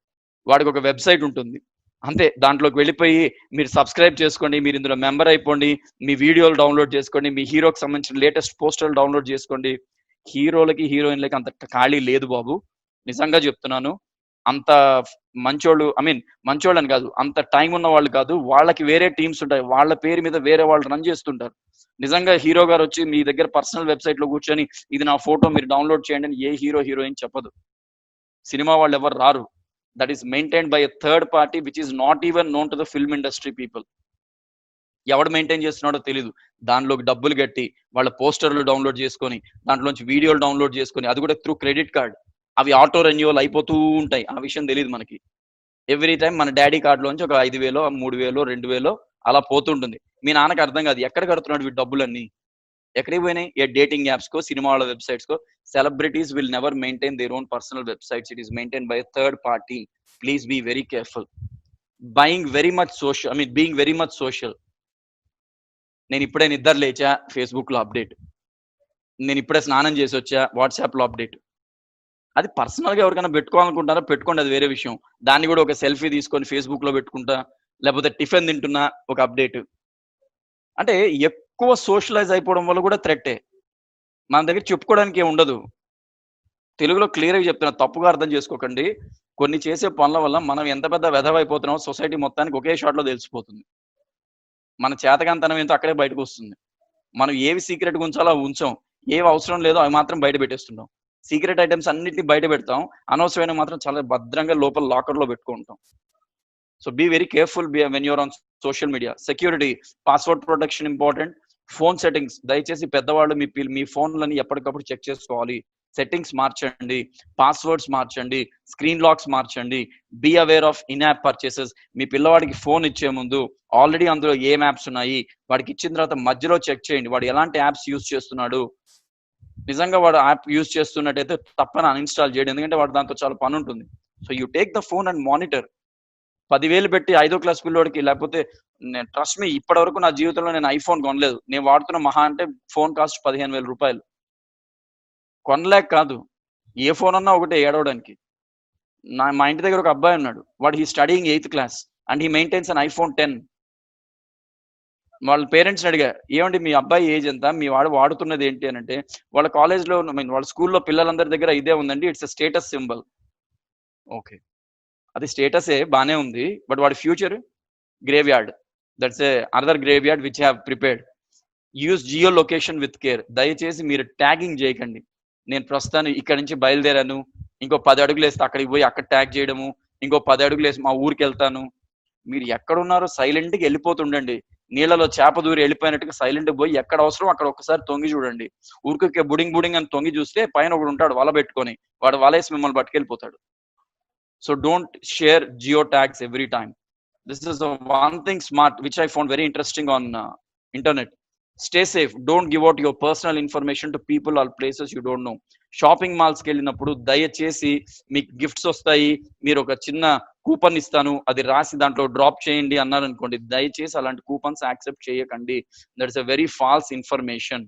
వాడికి ఒక వెబ్సైట్ ఉంటుంది, అంతే. దాంట్లోకి వెళ్ళిపోయి మీరు సబ్స్క్రైబ్ చేసుకోండి, మీరు ఇందులో మెంబర్ అయిపోండి, మీ వీడియోలు డౌన్లోడ్ చేసుకోండి, మీ హీరోకి సంబంధించిన లేటెస్ట్ పోస్టర్లు డౌన్లోడ్ చేసుకోండి. హీరోలకి హీరోయిన్లకి అంత ఖాళీ లేదు బాబు, నిజంగా చెప్తున్నాను. అంత మంచోళ్ళు, మంచోళ్ళు అని కాదు, అంత టైం ఉన్న వాళ్ళు కాదు. వాళ్ళకి వేరే టీమ్స్ ఉంటాయి, వాళ్ళ పేరు మీద వేరే వాళ్ళు రన్ చేస్తుంటారు. నిజంగా హీరో గారు వచ్చి మీ దగ్గర పర్సనల్ వెబ్సైట్ లో కూర్చొని ఇది నా ఫోటో మీరు డౌన్లోడ్ చేయండి అని ఏ హీరో హీరోయిన్ చెప్పదు. సినిమా వాళ్ళు ఎవరు రారు. That is maintained by a third party which is not even known to the film industry people. ఎవడు మెయింటైన్ చేస్తున్నాడో తెలియదు. దానిలోకి డబ్బులు కట్టి వాళ్ళ పోస్టర్లు డౌన్లోడ్ చేసుకొని, దాంట్లోంచి వీడియోలు డౌన్లోడ్ చేసుకొని, అది కూడా త్రూ క్రెడిట్ కార్డ్. అవి ఆటో రెన్యువల్ అయిపోతూ ఉంటాయి, ఆ విషయం తెలియదు మనకి. ఎవ్రీ టైం మన డాడీ కార్డులోంచి ఒక 5,000 3,000 2,000 అలా పోతుంటుంది. మీ నాన్నకి అర్థం కాదు ఎక్కడ కడుతున్నాడు వీటి డబ్బులన్నీ, ఎక్కడికి పోయినాయి? ఏ డేటింగ్ యాప్స్ కో, సినిమా వాళ్ళ వెబ్సైట్స్ కో. Celebrities will never maintain their own personal websites. It is maintain by third party. Please be very careful. Being very much social. నేను ఇప్పుడే నిద్ర లేచా, ఫేస్బుక్ లో అప్డేట్. నేను ఇప్పుడే స్నానం చేసి వచ్చా, వాట్సాప్ లో అప్డేట్. అది పర్సనల్ గా ఎవరికైనా పెట్టుకోవాలనుకుంటారో పెట్టుకోండి, అది వేరే విషయం. దాన్ని కూడా ఒక సెల్ఫీ తీసుకొని ఫేస్బుక్ లో పెట్టుకుంటా, లేకపోతే టిఫిన్ తింటున్నా ఒక అప్డేట్. అంటే ఎక్కువ సోషలైజ్ అయిపోవడం వల్ల కూడా థ్రెట్టే. మన దగ్గర చెప్పుకోవడానికి ఏమి ఉండదు. తెలుగులో క్లియర్ గా చెప్తున్నా, తప్పుగా అర్థం చేసుకోకండి. కొన్ని చేసే పనుల వల్ల మనం ఎంత పెద్ద వెధవ అయిపోతున్నామో సొసైటీ మొత్తానికి ఒకే షాట్ లో తెలిసిపోతుంది. మన చేతకాంతనం ఏంటో అక్కడే బయటకు వస్తుంది. మనం ఏవి సీక్రెట్ ఉంచాలో అవి ఉంచాం, ఏవి అవసరం లేదో అవి మాత్రం బయట పెట్టేస్తుంటాం. సీక్రెట్ ఐటమ్స్ అన్నిటిని బయట పెడతాం, అనవసరమైన మాత్రం చాలా భద్రంగా లోపల లాకర్ లో పెట్టుకుంటాం. So be very careful when you're on social media. Security, password protection important. Phone settings దయచేసి పెద్దవాళ్ళు మీ ఫోన్లని ఎప్పటికప్పుడు చెక్ చేసుకోవాలి. సెట్టింగ్స్ మార్చండి, పాస్వర్డ్స్ మార్చండి, స్క్రీన్ లాక్స్ మార్చండి. Be aware of in app purchases. మీ పిల్లవాడికి ఫోన్ ఇచ్చే ముందు ఆల్రెడీ అందులో ఏం యాప్స్ ఉన్నాయి వాడికి ఇచ్చిన తర్వాత మధ్యలో చెక్ చేయండి, వాడు ఎలాంటి యాప్స్ యూజ్ చేస్తున్నాడు. నిజంగా వాడు యాప్ యూజ్ చేస్తున్నట్టయితే తప్పని అన్ఇన్స్టాల్ చేయడం, ఎందుకంటే వాడు దాంతో చాలా పని ఉంటుంది. So you take the phone and monitor. 10,000 పెట్టి 5వ క్లాస్ పిల్లోడికి, లేకపోతే నేను ట్రస్ట్ మీ, ఇప్పటి వరకు నా జీవితంలో నేను ఐఫోన్ కొనలేదు. నేను వాడుతున్న మహా అంటే ఫోన్ కాస్ట్ 15,000 రూపాయలు. కొనలేక కాదు, ఏ ఫోన్ అన్నా ఒకటే ఏడవడానికి. మా ఇంటి దగ్గర ఒక అబ్బాయి ఉన్నాడు, వాడు he studying 8th class and he maintains an iPhone 10. వాళ్ళ పేరెంట్స్ అడిగా, ఏమండి మీ అబ్బాయి ఏజ్ ఎంత, మీ వాడు వాడుతున్నది ఏంటి అని అంటే, వాళ్ళ కాలేజ్లో వాళ్ళ స్కూల్లో పిల్లలందరి దగ్గర ఇదే ఉందండి, ఇట్స్ స్టేటస్ సింబల్. ఓకే, అది స్టేటసే బానే ఉంది, బట్ వాడి future grave yard. That's a another grave yard which have prepared. Use geo location with care. దయచేసి మీరు ట్యాగింగ్ చేయకండి. నేను ప్రస్తుతాన్ని ఇక్కడ నుంచి బయలుదేరాను, ఇంకో 10 అడుగులు వేస్తే అక్కడికి పోయి అక్కడ ట్యాగ్ చేయడము, ఇంకో 10 అడుగులు వేసి మా ఊరికి వెళ్తాను. మీరు ఎక్కడున్నారో సైలెంట్గా వెళ్ళిపోతుండండి. నీళ్ళలో చేప దూరి వెళ్ళిపోయినట్టుగా సైలెంట్ పోయి ఎక్కడ అవసరం అక్కడ ఒక్కసారి తొంగి చూడండి. ఊరికే బుడింగ్ బుడింగ్ అని తొంగి చూస్తే పైన ఒకడు ఉంటాడు వల పెట్టుకొని, వాడు వలేసి మిమ్మల్ని పట్టుకెళ్ళిపోతాడు. So don't share geo tags every time. This is the one thing smart which I found very interesting on internet. Stay safe. Don't give out your personal information to people or places you don't know. Shopping మాల్స్కి వెళ్ళినప్పుడు దయచేసి మీకు gifts వస్తాయి, మీరు ఒక చిన్న coupon ఇస్తాను అది రాసి దాంట్లో డ్రాప్ చేయండి అన్నారు అనుకోండి, దయచేసి అలాంటి కూపన్స్ యాక్సెప్ట్ చేయకండి. That is a very false information.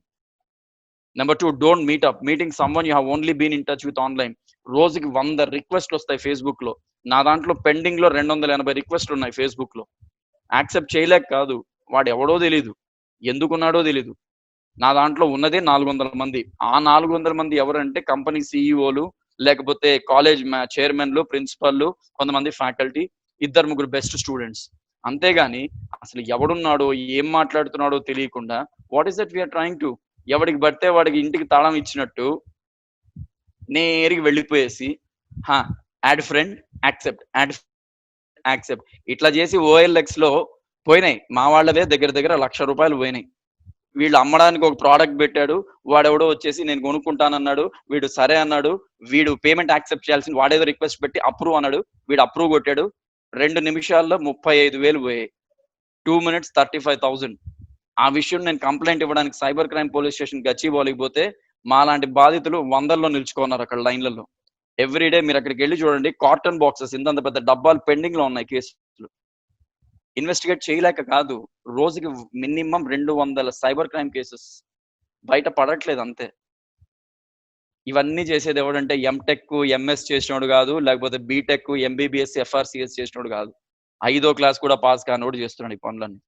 Number 2, don't meeting someone you have only been in touch with online. రోజుకి 100 రిక్వెస్ట్లు వస్తాయి ఫేస్బుక్ లో. నా దాంట్లో పెండింగ్ లో 280 రిక్వెస్ట్లు ఉన్నాయి ఫేస్బుక్ లో. యాక్సెప్ట్ చేయలేక కాదు, వాడు ఎవడో తెలీదు, ఎందుకున్నాడో తెలీదు. నా దాంట్లో ఉన్నదే 400 మంది. ఆ 400 మంది ఎవరంటే కంపెనీ సిఇఓలు, లేకపోతే కాలేజ్ చైర్మన్లు, ప్రిన్సిపల్లు, కొంతమంది ఫ్యాకల్టీ, 2-3 బెస్ట్ స్టూడెంట్స్. అంతేగాని అసలు ఎవడున్నాడో ఏం మాట్లాడుతున్నాడో తెలియకుండా what is that we're trying to, ఎవడికి పడితే వాడికి ఇంటికి తాళం ఇచ్చినట్టు నేరుగా వెళ్ళిపోయేసి యాడ్ ఫ్రెండ్ యాక్సెప్ట్ ఇట్లా చేసి ఓఎల్ఎక్స్ లో పోయినాయి. మా వాళ్ళవే దగ్గర దగ్గర ₹1,00,000 పోయినాయి. వీళ్ళు అమ్మడానికి ఒక ప్రోడక్ట్ పెట్టాడు, వాడెవడో వచ్చేసి నేను కొనుక్కుంటానన్నాడు, వీడు సరే అన్నాడు, వీడు పేమెంట్ యాక్సెప్ట్ చేయాల్సింది వాడేదో రిక్వెస్ట్ పెట్టి అప్రూవ్ అన్నాడు, వీడు అప్రూవ్ కొట్టాడు, 2 నిమిషాల్లో 35,000 పోయాయి. 2 minutes 35,000. ఆ విషయం నేను కంప్లైంట్ ఇవ్వడానికి సైబర్ క్రైమ్ పోలీస్ స్టేషన్ గచ్చిబౌలికి పోతే మా లాంటి బాధితులు 100లో నిల్చుకున్నారు అక్కడ లైన్లలో. ఎవ్రీడే మీరు అక్కడికి వెళ్ళి చూడండి, కాటన్ బాక్సెస్ ఇంత పెద్ద డబ్బాలు పెండింగ్ లో ఉన్నాయి కేసులు. ఇన్వెస్టిగేట్ చేయలేక కాదు, రోజుకి మినిమం 200 సైబర్ క్రైమ్ కేసెస్ బయట పడట్లేదు అంతే. ఇవన్నీ చేసేది ఎవడంటే ఎంటెక్ ఎంఎస్ చేసినోడు కాదు, లేకపోతే బీటెక్ ఎంబీబీఎస్ ఎఫ్ఆర్సిఎస్ చేసినోడు కాదు, 5వ క్లాస్ కూడా పాస్ కానోడు చేస్తున్నాడు ఈ పనులన్నీ.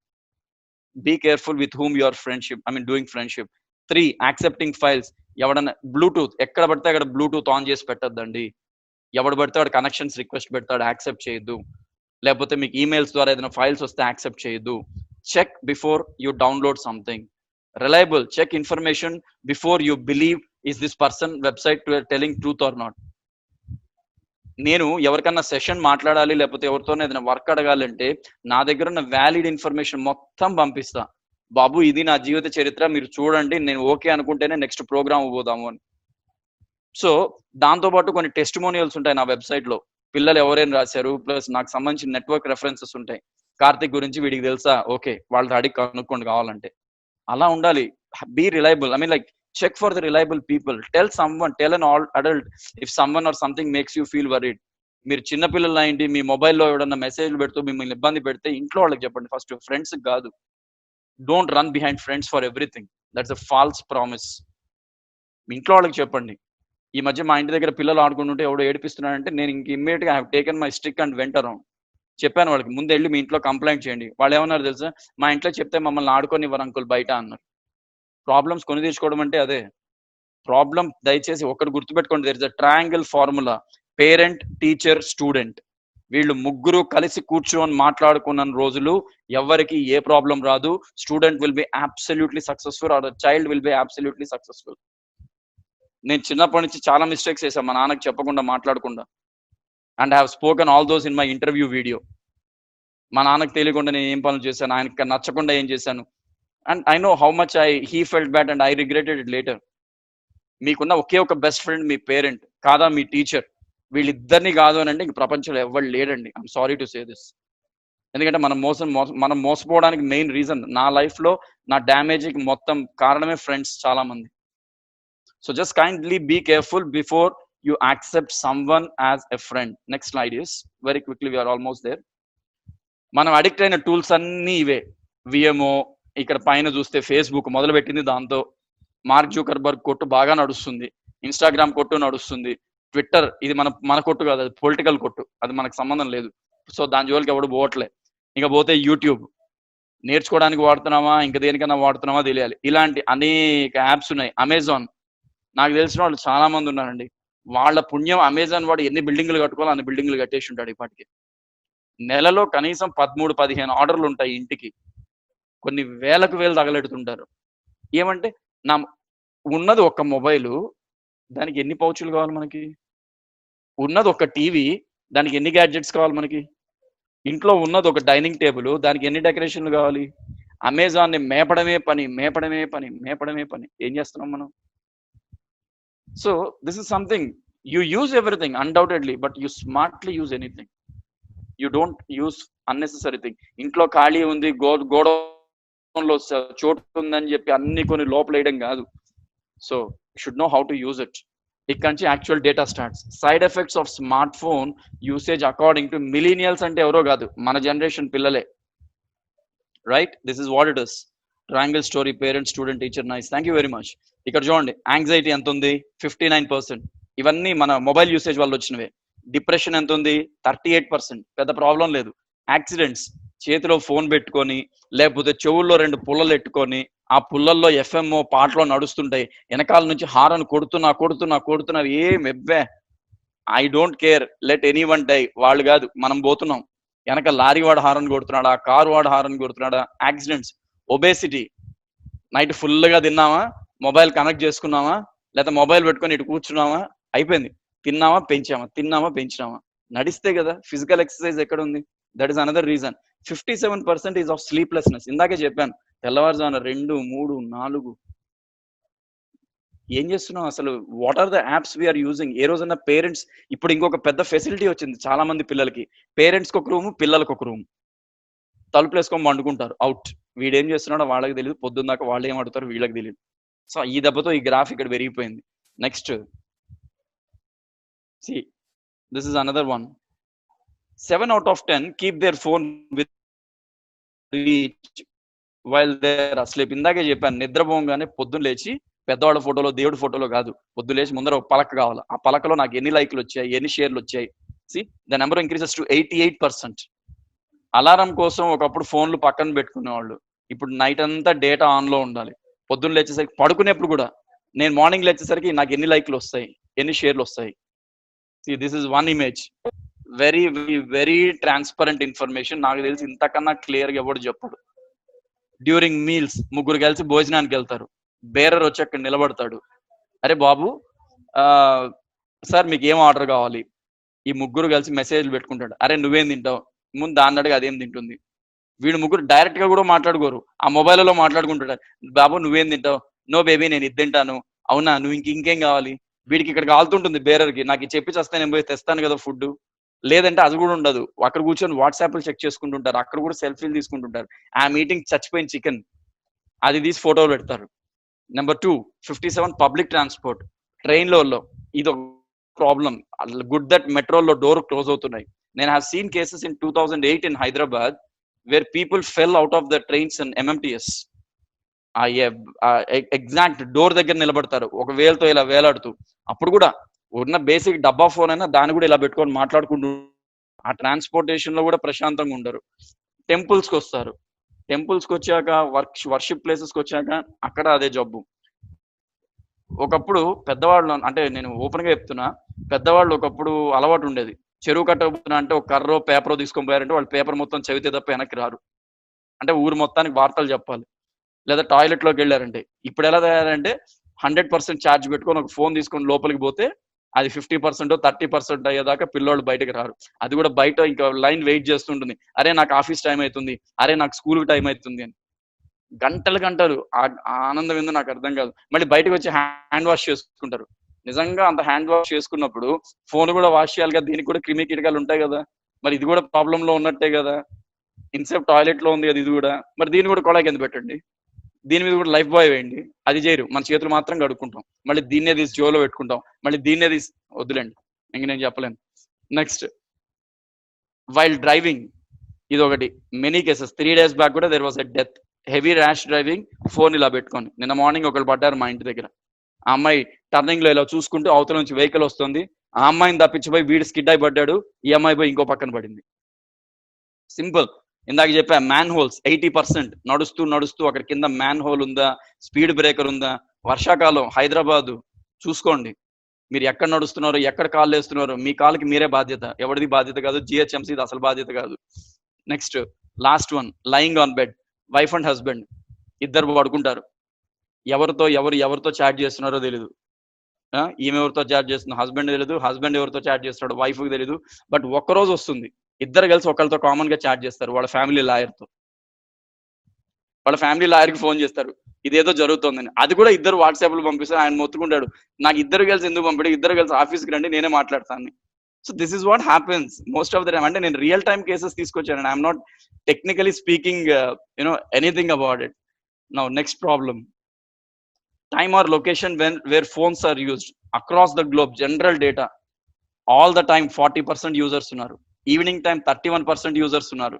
Be careful with whom your friendship, doing friendship. 3, accepting files. ఎవడన్నా బ్లూటూత్ ఎక్కడ పడితే అక్కడ బ్లూటూత్ ఆన్ చేసి పెట్టద్దండి. ఎవడు పడితే వాడు కనెక్షన్స్ రిక్వెస్ట్ పెడతాడు, యాక్సెప్ట్ చేయొద్దు. లేకపోతే మీకు ఈమెయిల్స్ ద్వారా ఏదైనా ఫైల్స్ వస్తే యాక్సెప్ట్ చేయొద్దు. Check before you download something. Reliable, check information before you believe is this person website telling truth or not. నేను ఎవరికన్నా సెషన్ మాట్లాడాలి, లేకపోతే ఎవరితోనే ఏదైనా వర్క్ అడగాలంటే నా దగ్గర ఉన్న వ్యాలిడ్ ఇన్ఫర్మేషన్ మొత్తం పంపిస్తా. బాబు ఇది నా జీవిత చరిత్ర, మీరు చూడండి, నేను ఓకే అనుకుంటేనే నెక్స్ట్ ప్రోగ్రామ్ పోదాము అని. సో దాంతోపాటు కొన్ని టెస్టిమోనియల్స్ ఉంటాయి నా వెబ్సైట్ లో, పిల్లలు ఎవరైనా రాశారు, ప్లస్ నాకు సంబంధించిన నెట్వర్క్ రెఫరెన్సెస్ ఉంటాయి. కార్తిక్ గురించి వీడికి తెలుసా, ఓకే వాళ్ళతో అడిగి కనుక్కోండి కావాలంటే. అలా ఉండాలి. Be reliable, check for the reliable people. Tell an adult if someone or something makes you feel worried. మీరు చిన్న పిల్లలు అయింది మీ మొబైల్లో ఎవడన్నా మెసేజ్లు పెడుతూ మిమ్మల్ని ఇబ్బంది పెడితే ఇంట్లో వాళ్ళకి చెప్పండి ఫస్ట్, ఫ్రెండ్స్ కాదు. Don't run behind friends for everything, that's a false promise. ఇంట్లో వాళ్ళకి చెప్పండి. ఈ మధ్య మా ఇంటి దగ్గర పిల్లలు ఆడుకుంటుంటే ఎవడో ఏడిపిస్తున్నాడంటే నేను ఇంక ఇమ్మీడియట్ గా have taken my stick and went around. చెప్పాను వాళ్ళకి, ముందు వెళ్ళి మీ ఇంట్లో కంప్లైంట్ చేయండి. వాళ్ళు ఏమన్నారు తెలుసా, మా ఇంట్లో చెప్తే మమ్మల్ని ఆడుకోనివ్వరు అంకుల్ బయట అన్నారు. ప్రాబ్లమ్స్ కొని తీసుకోవడం అంటే అదే ప్రాబ్లం. దయచేసి ఒకటి గుర్తుపెట్టుకోండి, there is a triangle formula, parent teacher student. వీళ్ళు ముగ్గురు కలిసి కూర్చొని మాట్లాడుకున్న రోజులు ఎవరికి ఏ ప్రాబ్లం రాదు. Student will be absolutely successful or child will be absolutely successful. నేను చిన్నప్పటి నుంచి చాలా మిస్టేక్స్ చేశాను మా నాన్నకి చెప్పకుండా, మాట్లాడకుండా. And have spoken all those in my interview video. మా నాన్నకు తెలియకుండా నేను ఏం పనులు చేశాను, ఆయనకి నచ్చకుండా ఏం చేశాను. And I know how much he felt bad and I regretted it later. మీకున్న ఒకే ఒక బెస్ట్ ఫ్రెండ్ మీ పేరెంట్, కాదా మీ టీచర్. వీళ్ళిద్దరిని కాదు అని అంటే ఇంక ప్రపంచంలో ఎవరు లేడండి. I'm sorry to say this. ఎందుకంటే మనం మోసపోవడానికి మెయిన్ రీజన్ నా లైఫ్ లో నా డ్యామేజ్కి మొత్తం కారణమే ఫ్రెండ్స్ చాలా మంది. So just kindly be careful before you accept someone as a friend. Next slide is very quickly, we're almost there. మనం అడిక్ట్ అయిన టూల్స్ అన్నీ ఇవే. విఎంఓ, ఇక్కడ పైన చూస్తే ఫేస్బుక్ మొదలు పెట్టింది దాంతో, మార్క్ జూకర్బర్గ్ కొట్టు బాగా నడుస్తుంది, ఇన్స్టాగ్రామ్ కొట్టు నడుస్తుంది, ట్విట్టర్ ఇది మన కొట్టు కాదు, అది పొలిటికల్ కొట్టు, అది మనకు సంబంధం లేదు. సో దాని జోలికి ఎవడు పోవట్లే. ఇక పోతే యూట్యూబ్ నేర్చుకోవడానికి వాడుతున్నామా ఇంకా దేనికైనా వాడుతున్నామా తెలియాలి. ఇలాంటి అనేక యాప్స్ ఉన్నాయి. అమెజాన్, నాకు తెలిసిన వాళ్ళు చాలా మంది ఉన్నారండి. వాళ్ళ పుణ్యం అమెజాన్ వాడు ఎన్ని బిల్డింగ్లు కట్టుకోవాలో అన్ని బిల్డింగ్లు కట్టేసి ఉంటాడు. ఇప్పటికి నెలలో కనీసం 13-15 ఆర్డర్లు ఉంటాయి ఇంటికి. కొన్ని వేలకు వేలు తగలెడుతుంటారు. ఏమంటే నా ఉన్నది ఒక మొబైలు, దానికి ఎన్ని పౌచులు కావాలి మనకి? ఉన్నది ఒక టీవీ, దానికి ఎన్ని గ్యాడ్జెట్స్ కావాలి మనకి? ఇంట్లో ఉన్నది ఒక డైనింగ్ టేబుల్, దానికి ఎన్ని డెకరేషన్లు కావాలి? అమెజాన్ ని మేపడమే పని. ఏం చేస్తున్నాం మనం? So this is something, you use everything undoubtedly, but you smartly use anything. You don't use unnecessary thing. ఇంట్లో ఖాళీ ఉంది, గోడౌన్లో చోటు ఉందని చెప్పి అన్ని కొన్ని లోపల వేయడం కాదు. So should know how to use it. ఇక్కడ నుంచి actual data starts. Side effects of smart phone usage according to millennials అంటే ఎవరో కాదు, మన జనరేషన్ పిల్లలే. Right, this is what it is. Triangle story, parent student teacher nice, thank you very much. ఇక్కడ చూడండి, anxiety ఎంత ఉంది? 59%. ఇవన్నీ మన మొబైల్ యూసేజ్ వల్ల వచ్చినవే. డిప్రెషన్ ఎంత ఉంది? 38%. పెద్ద ప్రాబ్లం లేదు. యాక్సిడెంట్స్, చేతిలో ఫోన్ పెట్టుకొని లేకపోతే చెవుల్లో 2 పుల్లలు ఎట్టుకొని ఆ పుల్లల్లో ఎఫ్ఎంఓ పాటలో నడుస్తుంటాయి, వెనకాల నుంచి హారన్ కొడుతున్నా ఏం ఎవ్వే, I don't care, let anyone die. వాళ్ళు కాదు, మనం పోతున్నాం. వెనక లారీ వాడు హారన్ కొడుతున్నాడా, కారు వాడు హారన్ కొడుతున్నాడా. యాక్సిడెంట్స్, ఒబేసిటీ, నైట్ ఫుల్గా తిన్నామా, మొబైల్ కనెక్ట్ చేసుకున్నామా, లేదా మొబైల్ పెట్టుకొని ఇటు కూర్చున్నామా, అయిపోయింది. తిన్నామా పెంచినామా. నడిస్తే కదా. ఫిజికల్ ఎక్సర్సైజ్ ఎక్కడ ఉంది? That is another reason. 57% is of sleeplessness. ఇందాకే చెప్పాను, తెల్లవారుజామున 2, 3, 4 ఏం చేస్తున్నాం అసలు? What are the apps we're using? ఏ రోజన్నా పేరెంట్స్, ఇప్పుడు ఇంకొక పెద్ద ఫెసిలిటీ వచ్చింది చాలా మంది పిల్లలకి. పేరెంట్స్కి ఒక రూమ్, పిల్లలకు ఒక రూమ్. తలుపులు వేసుకొని వండుకుంటారు, అవుట్. వీడేం చేస్తున్నాడో వాళ్ళకి తెలియదు, పొద్దున్న దాకా వాళ్ళు ఏం అడుగుతారు వీళ్ళకి తెలియదు. సో ఈ దెబ్బతో ఈ గ్రాఫ్ ఇక్కడ పెరిగిపోయింది. Next, see, this is another one. 7 out of 10 keep their phone with reach while they're asleep. ఇందాకే చెప్పాను, నిద్రపోగానే పొద్దున్న లేచి పెద్దవాళ్ళ ఫోటోలో, దేవుడి ఫోటోలో కాదు, పొద్దు లేచి ముందర ఒక పలక కావాలి. ఆ పలకలో నాకు ఎన్ని లైక్లు వచ్చాయి, ఎన్ని షేర్లు వచ్చాయి. See, the number increases to 88%. Alarm కోసం ఒకప్పుడు ఫోన్లు పక్కన పెట్టుకునేవాళ్ళు, ఇప్పుడు నైట్ అంతా డేటా ఆన్లో ఉండాలి. పొద్దున్న లేచేసరికి, పడుకునేప్పుడు కూడా నేను మార్నింగ్ లేచేసరికి నాకు ఎన్ని లైక్లు వస్తాయి, ఎన్ని షేర్లు వస్తాయి. See, this is one image. Very, very, very transparent information. నాకు తెలిసి ఇంతకన్నా క్లియర్ గా ఎవడు చెప్పడు. డ్యూరింగ్ మీల్స్, ముగ్గురు కలిసి భోజనానికి వెళ్తారు. బేరర్ వచ్చి అక్కడ నిలబడతాడు. అరే బాబు, సార్ మీకు ఏం ఆర్డర్ కావాలి? ఈ ముగ్గురు కలిసి మెసేజ్లు పెట్టుకుంటాడు. అరే నువ్వేం తింటావు? ముందు దాన్ని అడిగి అదేం తింటుంది. వీడు ముగ్గురు డైరెక్ట్ గా కూడా మాట్లాడుకోరు, ఆ మొబైల్లో మాట్లాడుకుంటాడు. బాబు నువ్వేం తింటావు? నో బేబీ నేను ఇది తింటాను. అవునా, నువ్వు ఇంకేం కావాలి? వీడికి ఇక్కడ కాలుతుంటుంది బేరర్కి, నాకు చెప్పి చేస్తే నేను పోయి తెస్తాను కదా ఫుడ్. లేదంటే అది కూడా ఉండదు, అక్కడ కూర్చొని వాట్సాప్లు చెక్ చేసుకుంటుంటారు, అక్కడ కూడా సెల్ఫీలు తీసుకుంటుంటారు. ఆ మీటింగ్ చచ్చిపోయిన చికెన్ అది తీసి ఫోటోలు పెడతారు. Number 2, 57 public transport. ట్రైన్లలో ఇది ఒక ప్రాబ్లం. గుడ్ దట్ మెట్రోలో డోర్ క్లోజ్ అవుతున్నాయి. నేను have seen cases in 2008 in Hyderabad where people fell out of the trains in MMTS. Exact door దగ్గర నిలబడతారు, ఒక వేలతో ఇలా వేలాడుతూ. అప్పుడు కూడా ఉన్న బేసిక్ డబ్బా ఫోన్ అయినా దాన్ని కూడా ఇలా పెట్టుకొని మాట్లాడుకుంటూ, ఆ ట్రాన్స్పోర్టేషన్ లో కూడా ప్రశాంతంగా ఉండరు. టెంపుల్స్కి వస్తారు, టెంపుల్స్కి వచ్చాక, వర్షిప్ ప్లేసెస్కి వచ్చాక అక్కడ అదే జబ్బు. ఒకప్పుడు పెద్దవాళ్ళు, అంటే నేను ఓపెన్ గా చెప్తున్నా, పెద్దవాళ్ళు ఒకప్పుడు అలవాటు ఉండేది, చెరువు కట్టబోతున్నా అంటే ఒక కర్రో పేపరో తీసుకొని పోయారంటే వాళ్ళు పేపర్ మొత్తం చదివితే తప్ప వెనక్కి రారు. అంటే ఊరు మొత్తానికి వార్తలు చెప్పాలి. లేదా టాయిలెట్ లోకి వెళ్ళారంటే, ఇప్పుడు ఎలా తయారంటే 100% ఛార్జ్ పెట్టుకొని ఒక ఫోన్ తీసుకొని లోపలికి పోతే అది 50% 30% అయ్యేదాకా పిల్లోళ్ళు బయటకు రారు. అది కూడా బయట ఇంకా లైన్ వెయిట్ చేస్తుంటుంది. అరే నాకు ఆఫీస్ టైం అవుతుంది, అరే నాకు స్కూల్ టైం అవుతుంది అని. గంటలు ఆ ఆనందం ఏందో నాకు అర్థం కాదు. మళ్ళీ బయటకు వచ్చి హ్యాండ్ వాష్ చేసుకుంటారు. నిజంగా అంత హ్యాండ్ వాష్ చేసుకున్నప్పుడు ఫోన్ కూడా వాష్ చేయాలి కదా, దీనికి కూడా క్రిమి కీటకాలు ఉంటాయి కదా. మరి ఇది కూడా ప్రాబ్లం లో ఉన్నట్టే కదా. ఇన్సేపు టాయిలెట్ లో ఉంది కదా ఇది కూడా, మరి దీన్ని కూడా కొళాయి కింద పెట్టండి, దీని మీద కూడా లైఫ్ బాయ్ వేయండి. అది చేయరు, మన చేతులు మాత్రం కడుక్కుంటాం. మళ్ళీ దీన్నే తీసి జోలో పెట్టుకుంటాం, మళ్ళీ దీన్నే తీసి, వద్దులేండి ఇంక నేను చెప్పలేను. నెక్స్ట్, వైల్ డ్రైవింగ్, ఇది ఒకటి. మెనీ కేసెస్ 3 days బ్యాక్ కూడా there was a death. Heavy rash driving, phone ఇలా పెట్టుకొని. నిన్న మార్నింగ్ ఒకరు పడ్డారు మా ఇంటి దగ్గర. ఆ అమ్మాయి టర్నింగ్ లో ఇలా చూసుకుంటూ అవతల నుంచి వెహికల్ వస్తుంది, ఆ అమ్మాయిని తప్పించిపోయి వీడు స్కిడ్ అయి పడ్డాడు, ఈ అమ్మాయి పోయి ఇంకో పక్కన పడింది. సింపుల్. ఇందాక చెప్పా, మ్యాన్ హోల్స్ 80%. నడుస్తూ అక్కడ కింద మ్యాన్ హోల్ ఉందా, స్పీడ్ బ్రేకర్ ఉందా. వర్షాకాలం హైదరాబాద్ చూసుకోండి, మీరు ఎక్కడ నడుస్తున్నారో, ఎక్కడ కాళ్ళు వేస్తున్నారో, మీ కాళ్ళకి మీరే బాధ్యత, ఎవరిది బాధ్యత కాదు. GHMC అసలు బాధ్యత కాదు. Next, last one, lying on bed. Wife and husband ఇద్దరు పడుకుంటారు, ఎవరితో చాట్ చేస్తున్నారో తెలీదు. ఈమె ఎవరితో చాట్ చేస్తుందో హస్బెండ్ తెలియదు, హస్బెండ్ ఎవరితో చాట్ చేస్తున్నాడు వైఫ్కి తెలియదు. బట్ ఒక్కరోజు వస్తుంది, ఇద్దరు కలిసి ఒకరితో కామన్ గా చాట్ చేస్తారు, వాళ్ళ ఫ్యామిలీ లాయర్తో. వాళ్ళ ఫ్యామిలీ లాయర్కి ఫోన్ చేస్తారు, ఇదేదో జరుగుతుందని. అది కూడా ఇద్దరు వాట్సాప్లో పంపిస్తారు. ఆయన మొత్తుకుంటాడు, నాకు ఇద్దరు కలిసి ఎందుకు పంపడు, ఇద్దరు కలిసి ఆఫీస్కి రండి నేనే మాట్లాడతాను. So this is what happens most of the time. అంటే నేను రియల్ టైమ్ కేసెస్ తీసుకొచ్చాను, I'm not technically speaking anything about it. Now next problem, time or location where phones are used across the globe. General data all the time 40% users ఉన్నారు, evening time 31% users ఉన్నారు,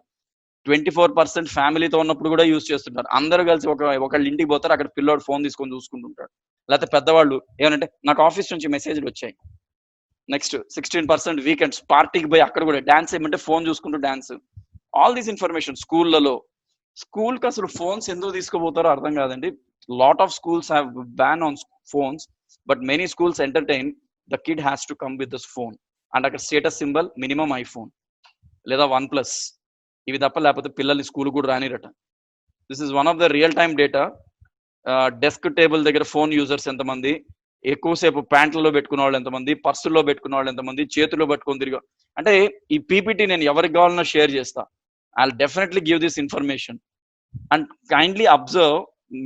24% ఫ్యామిలీతో ఉన్నప్పుడు కూడా use చేస్తుంటారు. అందరూ కలిసి ఒకళ్ళ ఇంటికి పోతారు, అక్కడ పిల్లోడు ఫోన్ తీసుకొని చూసుకుంటుంటాడు. లేకపోతే పెద్దవాళ్ళు ఏమంటే నాకు ఆఫీస్ నుంచి మెసేజ్లు వచ్చాయి. నెక్స్ట్ 16% వీకెండ్స్ పార్టీకి పోయి అక్కడ కూడా డాన్స్ ఏమంటే ఫోన్ చూసుకుంటూ డాన్స్. ఆల్ దీస్ ఇన్ఫర్మేషన్ స్కూళ్ళలో. స్కూల్కి అసలు ఫోన్స్ ఎందుకు తీసుకుపోతారో అర్థం కాదండి. Lot of schools have ban on phones, but many schools entertain the kid has to come with this phone. And అక్కడ స్టేటస్ సింబల్ మినిమం ఐఫోన్ లేదా OnePlus, ఇవి తప్ప లేకపోతే పిల్లల్ని స్కూల్ కూడా రానిరట. This is one of the real time data. Desk table దగ్గర phone users ఎంతమంది, ఎక్కువసేపు ప్యాంట్లలో పెట్టుకున్న వాళ్ళు ఎంతమంది, పర్సుల్లో పెట్టుకున్న వాళ్ళు ఎంతమంది, చేతిలో పట్టుకొని తిరిగా. అంటే ఈ పీపీటీ నేను ఎవరికి కావాలన్నా షేర్ చేస్తా. I'll definitely give this information and kindly observe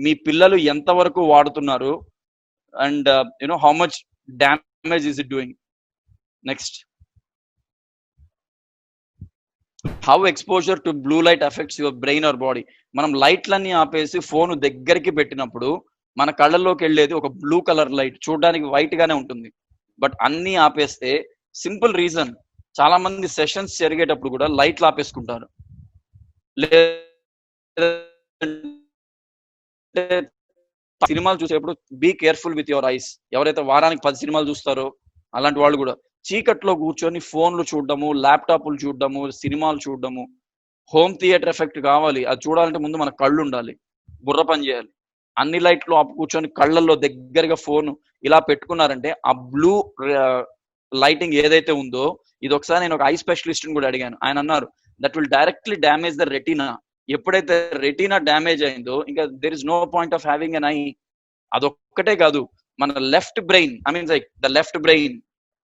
మీ పిల్లలు ఎంత వరకు వాడుతున్నారు and you know how much damage is it doing. Next, how exposure to blue light effects your brain or body. మనం లైట్లన్నీ ఆపేసి ఫోన్ దగ్గరికి పెట్టినప్పుడు మన కళ్ళల్లోకి వెళ్ళేది ఒక బ్లూ కలర్ లైట్, చూడడానికి వైట్ గానే ఉంటుంది. బట్ అన్ని ఆపేస్తే సింపుల్ రీజన్, చాలా మంది సెషన్స్ జరిగేటప్పుడు కూడా లైట్లు ఆపేసుకుంటారు. సినిమాలు చూసేటప్పుడు be careful with your eyes. ఎవరైతే వారానికి 10 సినిమాలు చూస్తారో అలాంటి వాళ్ళు కూడా చీకట్లో కూర్చొని ఫోన్లు చూడడము, ల్యాప్టాప్లు చూడడము, సినిమాలు చూడడము. హోమ్ థియేటర్ ఎఫెక్ట్ కావాలి, అది చూడాలంటే ముందు మన కళ్ళు ఉండాలి, బుర్ర పని చేయాలి. అన్ని లైట్లు ఆపు కూర్చొని కళ్ళల్లో దగ్గరగా ఫోన్ ఇలా పెట్టుకున్నారంటే ఆ బ్లూ లైటింగ్ ఏదైతే ఉందో, ఇది ఒకసారి నేను ఒక ఐ స్పెషలిస్ట్ కూడా అడిగాను. ఆయన అన్నారు that will directly damage the retina. ఎప్పుడైతే రెటీనా డ్యామేజ్ అయిందో ఇంకా there is no point of having an. అదొక్కటే కాదు, మన left brain, I means like the left brain,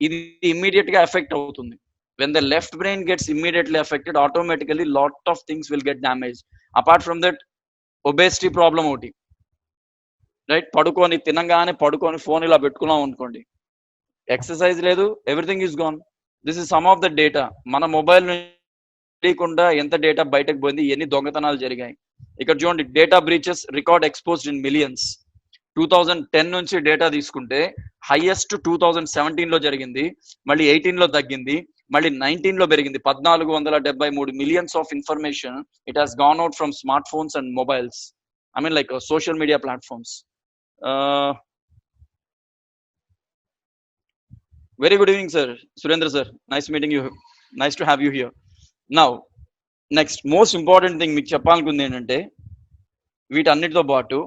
ఇది ఇమ్మీడియట్ గా ఎఫెక్ట్ అవుతుంది. when the left brain gets immediately affected, automatically lot of things will get damaged. Apart from that, obesity problem ఒకటి, right? పడుకొని తినంగానే పడుకొని phone ఇలా పెట్టుకున్నాం అనుకోండి, exercise లేదు, everything is gone. This is some of the data. మన mobile తెలియకుండా ఎంత డేటా బయటకు పోయింది, ఎన్ని దొంగతనాలు జరిగాయి. ఇక్కడ చూడండి, data breaches record exposed in millions. 2010 నుంచి డేటా తీసుకుంటే హైయెస్ట్ 2017 లో జరిగింది, మళ్ళీ 18 లో తగ్గింది, మళ్ళీ 19 లో పెరిగింది. 1473 millions of information it has gone out from smart phones and mobiles, I mean like social media platforms. Very good evening sir, Surendra sir, nice meeting you, nice to have you here. Now next most important thing మీకు చెప్పాలనుకుంది ఏంటంటే, వీటన్నిటితో పాటు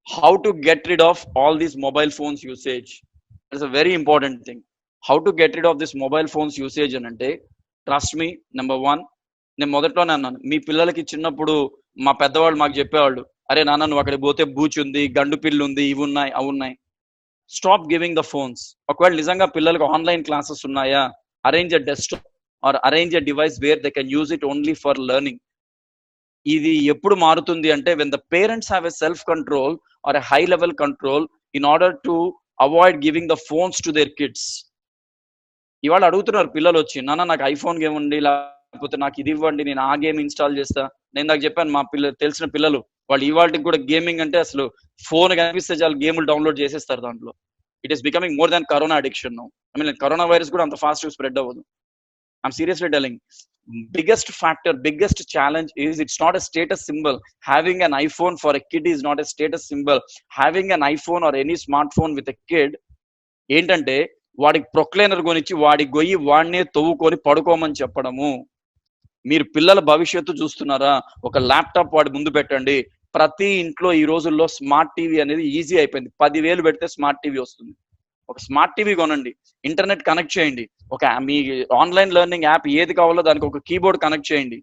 how to get rid of all these mobile phones usage. It's a very important thing. How to get rid of this mobile phones usage అంటే, trust me, number 1, నేను మొదట్లోనే అన్నాను, మీ పిల్లలకి చిన్నప్పుడు మా పెద్దవాళ్ళు మాకు చెప్పేవాళ్ళు, అరే నాన్న నువ్వు అక్కడికి పోతే బూచి ఉంది, గండు పిల్లు ఉంది, ఇవి ఉన్నాయి, అవి ఉన్నాయి. Stop giving the phones. ఒకవేళ నిజంగా పిల్లలకు ఆన్లైన్ క్లాసెస్ ఉన్నాయా, arrange a desktop are arrange a device where they can use it only for learning. ఇది ఎప్పుడు మారుతుంది అంటే, when the parents have a self control or a high level control in order to avoid giving the phones to their kids. ఇవాళ అడుగుతున్నారు పిల్లలు వచ్చి, నాన్న నాకు ఐఫోన్ గేమ్ ఉండి, లేకపోతే నాకు ఇది ఇవ్వండి, నేను ఆ గేమ్ ఇన్స్టాల్ చేస్తా. నేను నాకు చెప్పాను, మా తెలిసిన పిల్లలు వాళ్ళు ఇవాళకి కూడా గేమింగ్ అంటే అసలు ఫోన్ కనిపిస్తే చాలు గేములు డౌన్లోడ్ చేసేస్తారు దాంట్లో. It is becoming more than corona addiction now. I mean corona virus కూడా అంత ఫాస్ట్ స్ప్రెడ్ అవ్వదు. I'm seriously telling. Biggest factor, biggest challenge is it's not a status symbol. Having an iPhone for a kid is not a status symbol. Having an iPhone or any smartphone with a kid ఏంటంటే, వాడికి proclainer కొనిచ్చి వాడికి గొయ్యి వాడినే తవ్వుకొని పడుకోమని చెప్పడము. మీరు పిల్లల భవిష్యత్తు చూస్తున్నారా, ఒక ల్యాప్టాప్ వాడి ముందు పెట్టండి. ప్రతి ఇంట్లో ఈ రోజుల్లో స్మార్ట్ టీవీ అనేది ఈజీ అయిపోయింది. 10,000 పెడితే స్మార్ట్ టీవీ వస్తుంది. ఒక స్మార్ట్ టీవీ కొనండి, ఇంటర్నెట్ కనెక్ట్ చేయండి, ఒక మీ ఆన్లైన్ లెర్నింగ్ యాప్ ఏది కావాలో దానికి ఒక కీబోర్డ్ కనెక్ట్ చేయండి.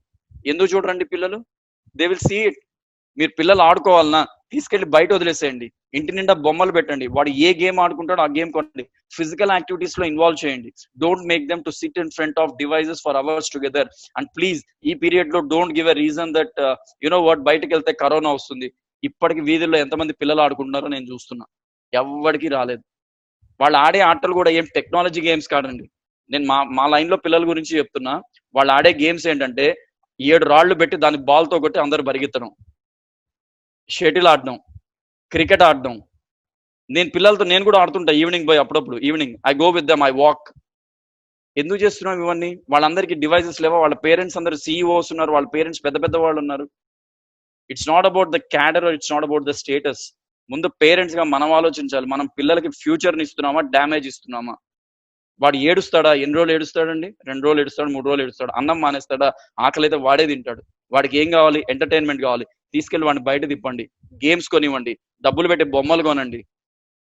ఎందుకు చూడరండి పిల్లలు? They will see it. మీరు పిల్లలు ఆడుకోవాలన్నా తీసుకెళ్లి బయట వదిలేసేయండి, ఇంటి నిండా బొమ్మలు పెట్టండి, వాడు ఏ గేమ్ ఆడుకుంటాడో ఆ గేమ్ కొనండి. ఫిజికల్ యాక్టివిటీస్ లో ఇన్వాల్వ్ చేయండి. Don't make them to SIT in front of devices for hours together. And please ఈ పీరియడ్ లో don't give a reason that you know what బయటకు వెళ్తే కరోనా వస్తుంది. ఇప్పటికి వీధుల్లో ఎంతమంది పిల్లలు ఆడుకుంటున్నారో నేను చూస్తున్నా, ఎవరికి రాలేదు. వాళ్ళు ఆడే ఆటలు కూడా ఏం టెక్నాలజీ గేమ్స్ కాదండి. నేను మా లైన్ లో పిల్లల గురించి చెప్తున్నా. వాళ్ళు ఆడే గేమ్స్ ఏంటంటే 7 రాళ్లు పెట్టి దాని బాల్ తో కొట్టి అందరు పరిగెత్తడం, షటిల్ ఆడడం, క్రికెట్ ఆడడం. నేను కూడా ఆడుతుంటా ఈవినింగ్ పోయి, అప్పుడప్పుడు evening I go with them, I walk. ఎందుకు చేస్తున్నాం ఇవన్నీ? వాళ్ళందరికీ డివైజెస్ లేవా? వాళ్ళ పేరెంట్స్ అందరూ సీఈఓస్ ఉన్నారు, వాళ్ళ పేరెంట్స్ పెద్ద పెద్ద వాళ్ళు ఉన్నారు. It's not about the cadre, it's not about the status. ముందు పేరెంట్స్ గా మనం ఆలోచించాలి. మనం పిల్లలకి ఫ్యూచర్ ని ఇస్తున్నామా, డ్యామేజ్ ఇస్తున్నామా? వాడు ఏడుస్తాడా? ఎన్ని రోజులు ఏడుస్తాడండి? 2 రోజులు ఏడుస్తాడు, 3 రోజులు ఏడుస్తాడు. అన్నం మానేస్తాడా? ఆకలి అయితే వాడే తింటాడు. వాడికి ఏం కావాలి? ఎంటర్టైన్మెంట్ కావాలి. తీసుకెళ్లి వాడిని బయట తిప్పండి, గేమ్స్ కొనివ్వండి, డబ్బులు పెట్టి బొమ్మలు కొనండి,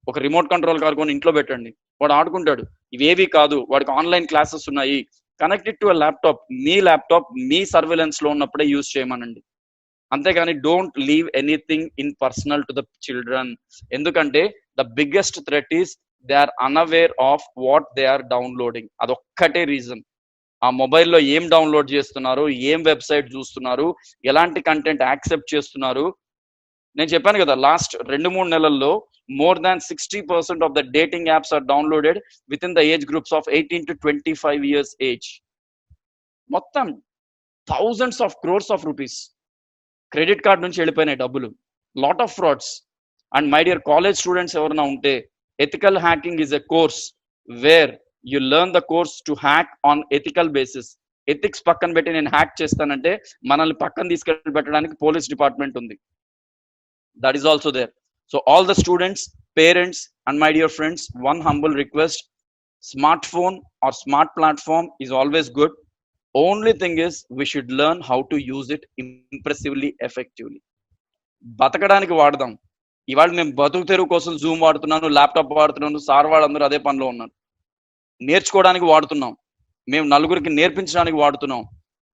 ఒక రిమోట్ కంట్రోల్ కార్ కొని ఇంట్లో పెట్టండి, వాడు ఆడుకుంటాడు. ఇవేవి కాదు, వాడికి ఆన్లైన్ క్లాసెస్ ఉన్నాయి, కనెక్టెడ్ టు ల్యాప్టాప్. మీ ల్యాప్టాప్ మీ సర్వేలెన్స్ లో ఉన్నప్పుడే యూజ్ చేయమనండి. అంతేగాని don't leave anything in personal to the children. ఎందుకంటే the biggest threat is they are unaware of what they are downloading. అదొక్కటే రీజన్. ఆ మొబైల్లో ఏం డౌన్లోడ్ చేస్తున్నారు, ఏం వెబ్సైట్ చూస్తున్నారు, ఎలాంటి కంటెంట్ యాక్సెప్ట్ చేస్తున్నారు. నేను చెప్పాను కదా, లాస్ట్ 2-3 నెలల్లో more than 60% of the dating apps are downloaded within the age groups of 18 to 25 years age. మొత్తం thousands of crores of rupees credit card నుంచి వెళ్ళిపోయినాయి డబ్బులు. Lot of frauds. And my dear college students ఎవరైనా ఉంటే, ethical hacking is a course where you learn the course to hack on ethical basis. Ethics పక్కన పెట్టి నేను hack చేస్తానంటే మనల్ని పక్కన తీసుకెళ్ళి పెట్టడానికి పోలీస్ డిపార్ట్మెంట్ ఉంది. That is also there. So all the students, parents and my dear friends, one humble request: smartphone or smart platform is always good. Only thing is we should learn how to use it impressively effectively. బతకడానికి వాడదాం. ఇవాళ మేము బతుకు తెరువు కోసం Zoom వాడుతున్నాను, laptop వాడుతున్నాను, sir వాళ్ళందరూ అదే పనిలో ఉన్నారు. నేర్చుకోవడానికి వాడుతున్నాం, మేము నలుగురికి నేర్పించడానికి వాడుతున్నాం.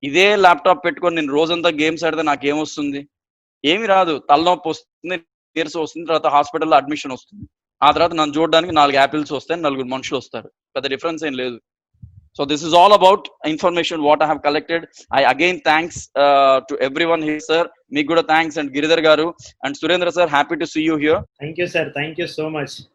ఇదే ల్యాప్టాప్ పెట్టుకొని నేను రోజంతా గేమ్స్ ఆడితే నాకేమొస్తుంది? ఏమి రాదు. తలనొప్పి వస్తుంది, నీరసం వస్తుంది, తర్వాత హాస్పిటల్లో అడ్మిషన్ వస్తుంది. ఆ తర్వాత నన్ను చూడడానికి 4 యాపిల్స్ వస్తాయి, 4 మనుషులు వస్తారు. పెద్ద డిఫరెన్స్ ఏం లేదు. So this is all about information what I have collected. I again thanks to everyone here, sir. Meeku kuda thanks, and Giridhar garu and Surendra sir, happy to see you here. Thank you, sir. Thank you so much.